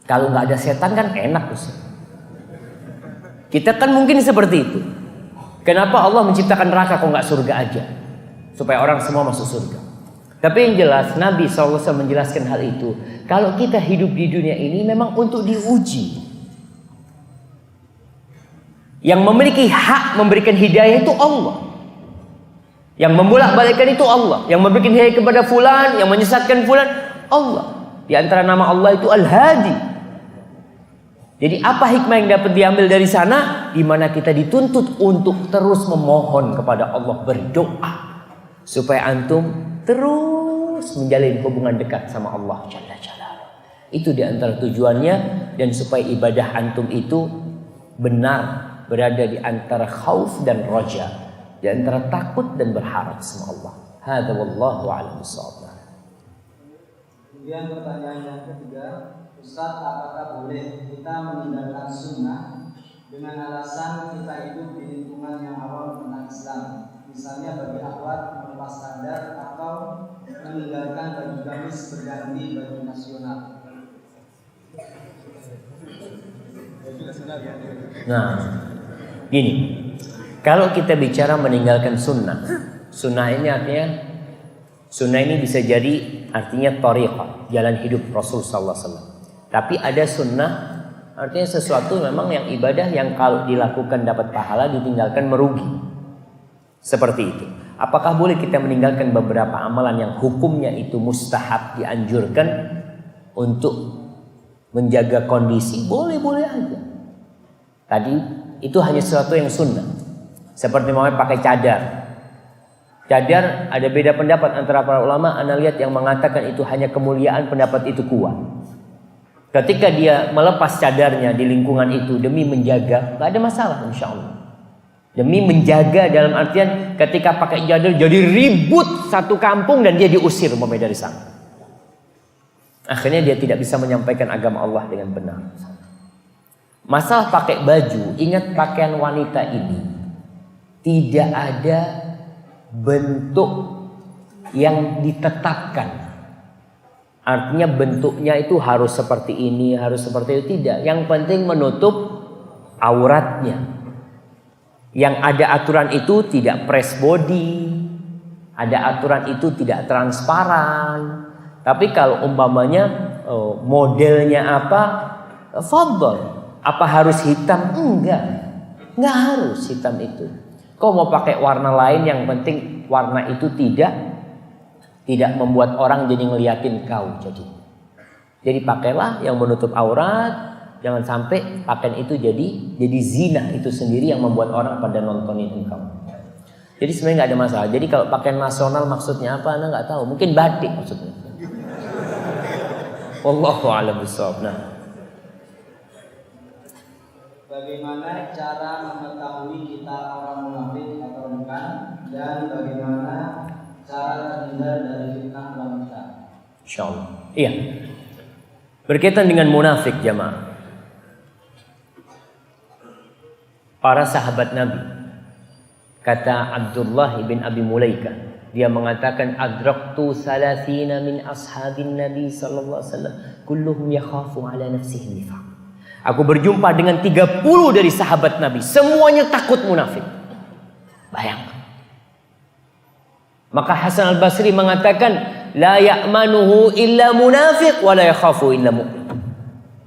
Kalau nggak ada setan kan enak Ustaz. Kita kan mungkin seperti itu. Kenapa Allah menciptakan neraka kok nggak surga aja? Supaya orang semua masuk surga. Tapi yang jelas Nabi SAW menjelaskan hal itu. Kalau kita hidup di dunia ini memang untuk diuji. Yang memiliki hak memberikan hidayah itu Allah. Yang membolak-balikkan itu Allah. Yang memberikan hidayah kepada fulan, yang menyesatkan fulan, Allah. Di antara nama Allah itu Al-Hadi. Jadi apa hikmah yang dapat diambil dari sana? Di mana kita dituntut untuk terus memohon kepada Allah, berdoa supaya antum terus menjalin hubungan dekat sama Allah Jalla Jalaluhu. Itu di antara tujuannya, dan supaya ibadah antum itu benar berada di antara khauf dan raja, di antara takut dan berharap sama Allah. Hadza wallahu a'lam bishawab. Kemudian pertanyaan yang ketiga, Ustaz, apakah boleh kita meninggalkan sunnah dengan alasan kita hidup di lingkungan yang awam tentang Islam? Misalnya bagi akhwat melepas standar atau meninggalkan baju gamis berganti baju nasional. Nah, gini, kalau kita bicara meninggalkan sunnah, sunnah ini artinya, sunnah ini bisa jadi artinya thariqah, jalan hidup Rasul sallallahu alaihi wasallam. Tapi ada sunnah artinya sesuatu memang yang ibadah yang kalau dilakukan dapat pahala, ditinggalkan merugi. Seperti itu. Apakah boleh kita meninggalkan beberapa amalan yang hukumnya itu mustahab, dianjurkan untuk menjaga kondisi? Boleh-boleh aja. Tadi itu hanya sesuatu yang sunnah. Seperti mau pakai cadar. Cadar ada beda pendapat antara para ulama. Anda lihat yang mengatakan itu hanya kemuliaan, pendapat itu kuat. Ketika dia melepas cadarnya di lingkungan itu demi menjaga, gak ada masalah insya Allah. Demi menjaga dalam artian ketika pakai cadar jadi ribut satu kampung dan dia diusir dari sana. Akhirnya dia tidak bisa menyampaikan agama Allah dengan benar. Masalah pakai baju, ingat pakaian wanita ini tidak ada bentuk yang ditetapkan. Artinya bentuknya itu harus seperti ini, harus seperti itu, tidak. Yang penting menutup auratnya. Yang ada aturan itu tidak press body, ada aturan itu tidak transparan. Tapi kalau umpamanya modelnya apa, fadhal. Apa harus hitam? Enggak harus hitam itu. Kau mau pakai warna lain, yang penting warna itu tidak membuat orang jadi ngeliatin kau. Jadi pakailah yang menutup aurat. Jangan sampai pakaian itu jadi zina itu sendiri yang membuat orang pada nontonin engkau. Jadi sebenarnya nggak ada masalah. Jadi kalau pakaian nasional maksudnya apa? Anda nggak tahu. Mungkin batik maksudnya. Wallahu a'lam bishawab. Nah, bagaimana cara mengetahui kita orang munafik atau bukan, dan bagaimana cara terhindar dari fitnah wanita? insyaallah. Iya. Berkaitan dengan munafik jamaah. Para sahabat Nabi, kata Abdullah bin Abi Mulaikah, dia mengatakan adraktu salasina min ashabin Nabi sallallahu alaihi wasallam kulluhum yakhafu ala nafsihi nifaq. Aku berjumpa dengan 30 dari sahabat Nabi, semuanya takut munafik. Bayangkan. Maka Hasan Al-Basri mengatakan la ya'manuhu illa munafiq wa la yakhafu illa mu'min.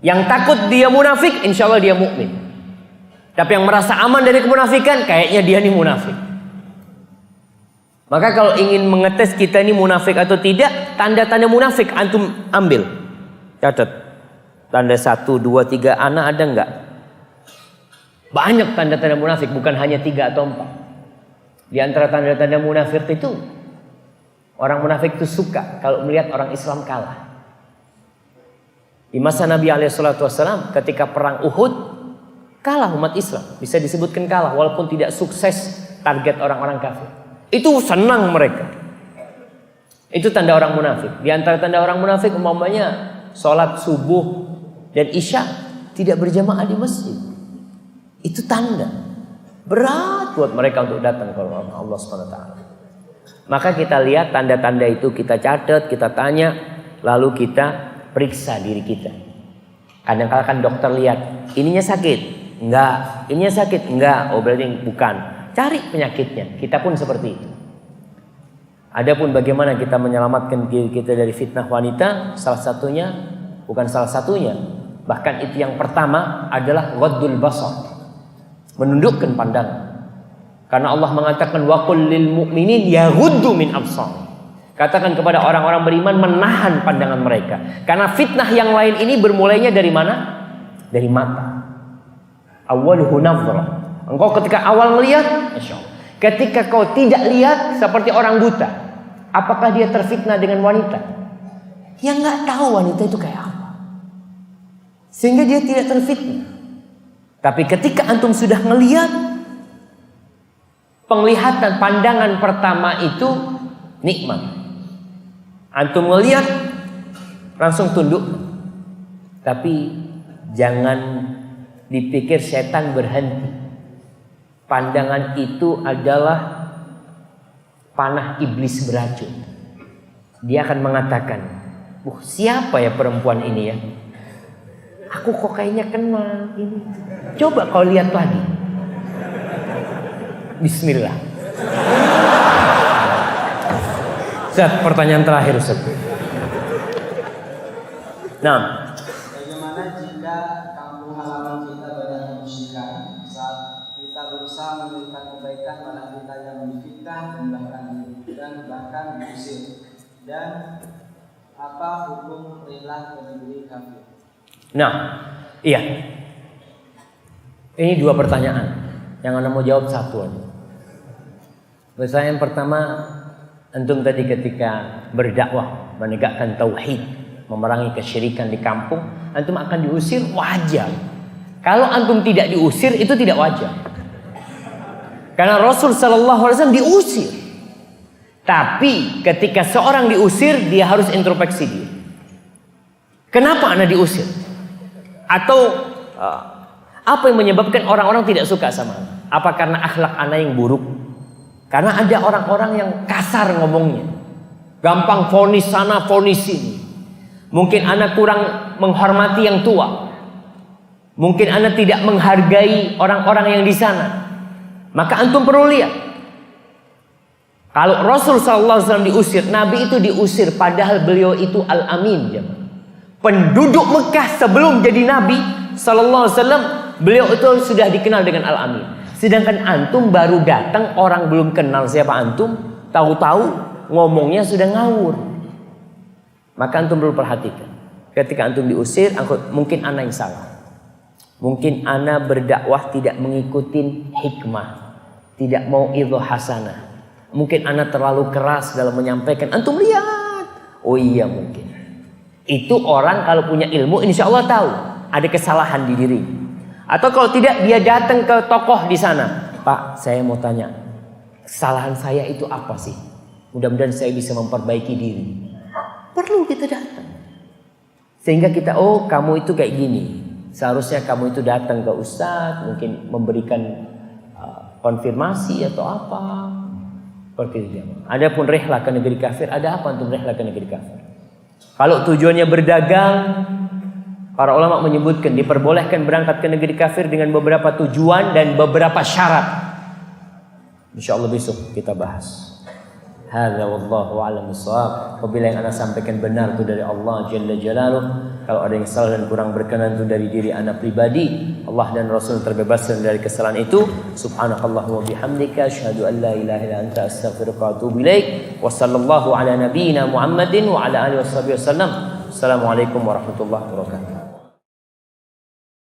Yang takut dia munafik, insyaallah dia mukmin. Tapi yang merasa aman dari kemunafikan, kayaknya dia nih munafik. Maka kalau ingin mengetes kita ini munafik atau tidak, tanda-tanda munafik antum ambil. Catat. Tanda 1, 2, 3, anak ada enggak? Banyak tanda-tanda munafik, bukan hanya 3 atau 4. Di antara tanda-tanda munafik itu, orang munafik itu suka kalau melihat orang Islam kalah. Di masa Nabi SAW ketika perang Uhud, kalah umat Islam. Bisa disebutkan kalah walaupun tidak sukses target orang-orang kafir. Itu senang mereka. Itu tanda orang munafik. Di antara tanda orang munafik umpamanya sholat subuh dan isya tidak berjamaah di masjid. Itu tanda berat buat mereka untuk datang ke Allah SWT. Maka kita lihat tanda-tanda itu, kita catat, kita tanya, lalu kita periksa diri kita. Kadang-kadang kan dokter lihat, ininya sakit, enggak, ininya sakit, enggak, oh berarti bukan. Cari penyakitnya. Kita pun seperti itu. Adapun bagaimana kita menyelamatkan diri kita dari fitnah wanita, salah satunya, bukan salah satunya, bahkan itu yang pertama adalah ghaddul basar, menundukkan pandangan. Karena Allah mengatakan wa qul lil mu'minin yaghuddu min absar. Katakan kepada orang-orang beriman menahan pandangan mereka. Karena fitnah yang lain ini bermulainya dari mana? Dari mata. Awwaluhu nadhrah. Engkau ketika awal melihat, masyaallah. Ketika kau tidak lihat seperti orang buta, apakah dia terfitnah dengan wanita? Yang nggak tahu wanita itu kayak apa, sehingga dia tidak terfitnah. Tapi ketika antum sudah melihat, penglihatan pandangan pertama itu nikmat. Antum melihat langsung tunduk. Tapi jangan dipikir setan berhenti. Pandangan itu adalah panah iblis beracun. Dia akan mengatakan, siapa ya perempuan ini ya? Aku kok kayaknya kenal ini. Coba kau lihat lagi. Bismillah. Ustaz, pertanyaan terakhir Ustaz. Nah, bagaimana jika kampung halaman kita banyak kemusyrikan saat kita berusaha memberikan kebaikan pada kita yang memfitnah dan bahkan diusir? Dan apa hukum rela ke negeri kafir? Nah, iya. Ini dua pertanyaan yang Anda mau jawab satu aja. Pertanyaan pertama, antum tadi ketika berdakwah menegakkan tauhid, memerangi kesyirikan di kampung, antum akan diusir, wajar. Kalau antum tidak diusir, itu tidak wajar. Karena Rasul sallallahu alaihi wasallam diusir. Tapi ketika seorang diusir, dia harus introspeksi diri. Kenapa Anda diusir? Atau apa yang menyebabkan orang-orang tidak suka sama Anda? Apa karena akhlak Anda yang buruk? Karena ada orang-orang yang kasar ngomongnya, gampang vonis sana, vonis sini. Mungkin Anda kurang menghormati yang tua. Mungkin Anda tidak menghargai orang-orang yang di sana. Maka antum perlu lihat. Kalau Rasul SAW diusir, Nabi itu diusir padahal beliau itu Al-Amin. Penduduk Mekah sebelum jadi Nabi SAW, beliau itu sudah dikenal dengan Al-Amin. Sedangkan antum baru datang, orang belum kenal siapa antum, tahu-tahu ngomongnya sudah ngawur. Maka antum perlu perhatikan. Ketika antum diusir, mungkin ana yang salah. Mungkin ana berdakwah tidak mengikuti hikmah, tidak mau idhah hasanah. Mungkin ana terlalu keras dalam menyampaikan. Antum lihat, oh iya mungkin. Itu orang kalau punya ilmu, insya Allah tahu ada kesalahan di diri. Atau kalau tidak, dia datang ke tokoh di sana. Pak, saya mau tanya, kesalahan saya itu apa sih? Mudah-mudahan saya bisa memperbaiki diri. Perlu kita datang. Sehingga kita, oh kamu itu kayak gini. Seharusnya kamu itu datang ke ustadz, mungkin memberikan konfirmasi atau apa. Seperti itu. Adapun rehla ke negeri kafir, ada apa untuk rehla ke negeri kafir? Kalau tujuannya berdagang, para ulama menyebutkan diperbolehkan berangkat ke negeri kafir dengan beberapa tujuan dan beberapa syarat. Insyaallah besok kita bahas. Hadza wallahu a'lam bissawab. Apabila yang ana sampaikan benar itu dari Allah Jalla Jalaluh, kalau ada yang salah dan kurang berkenan itu dari diri ana pribadi, Allah dan Rasul terbebaskan dari kesalahan itu. Subhanakallahumma bihamdika asyhadu an la ilaha illa anta astaghfiruka wa atubu ilaik. Wa sallallahu ala nabiyyina Muhammadin wa ala alihi washabihi wasallam. Assalamualaikum warahmatullahi wabarakatuh.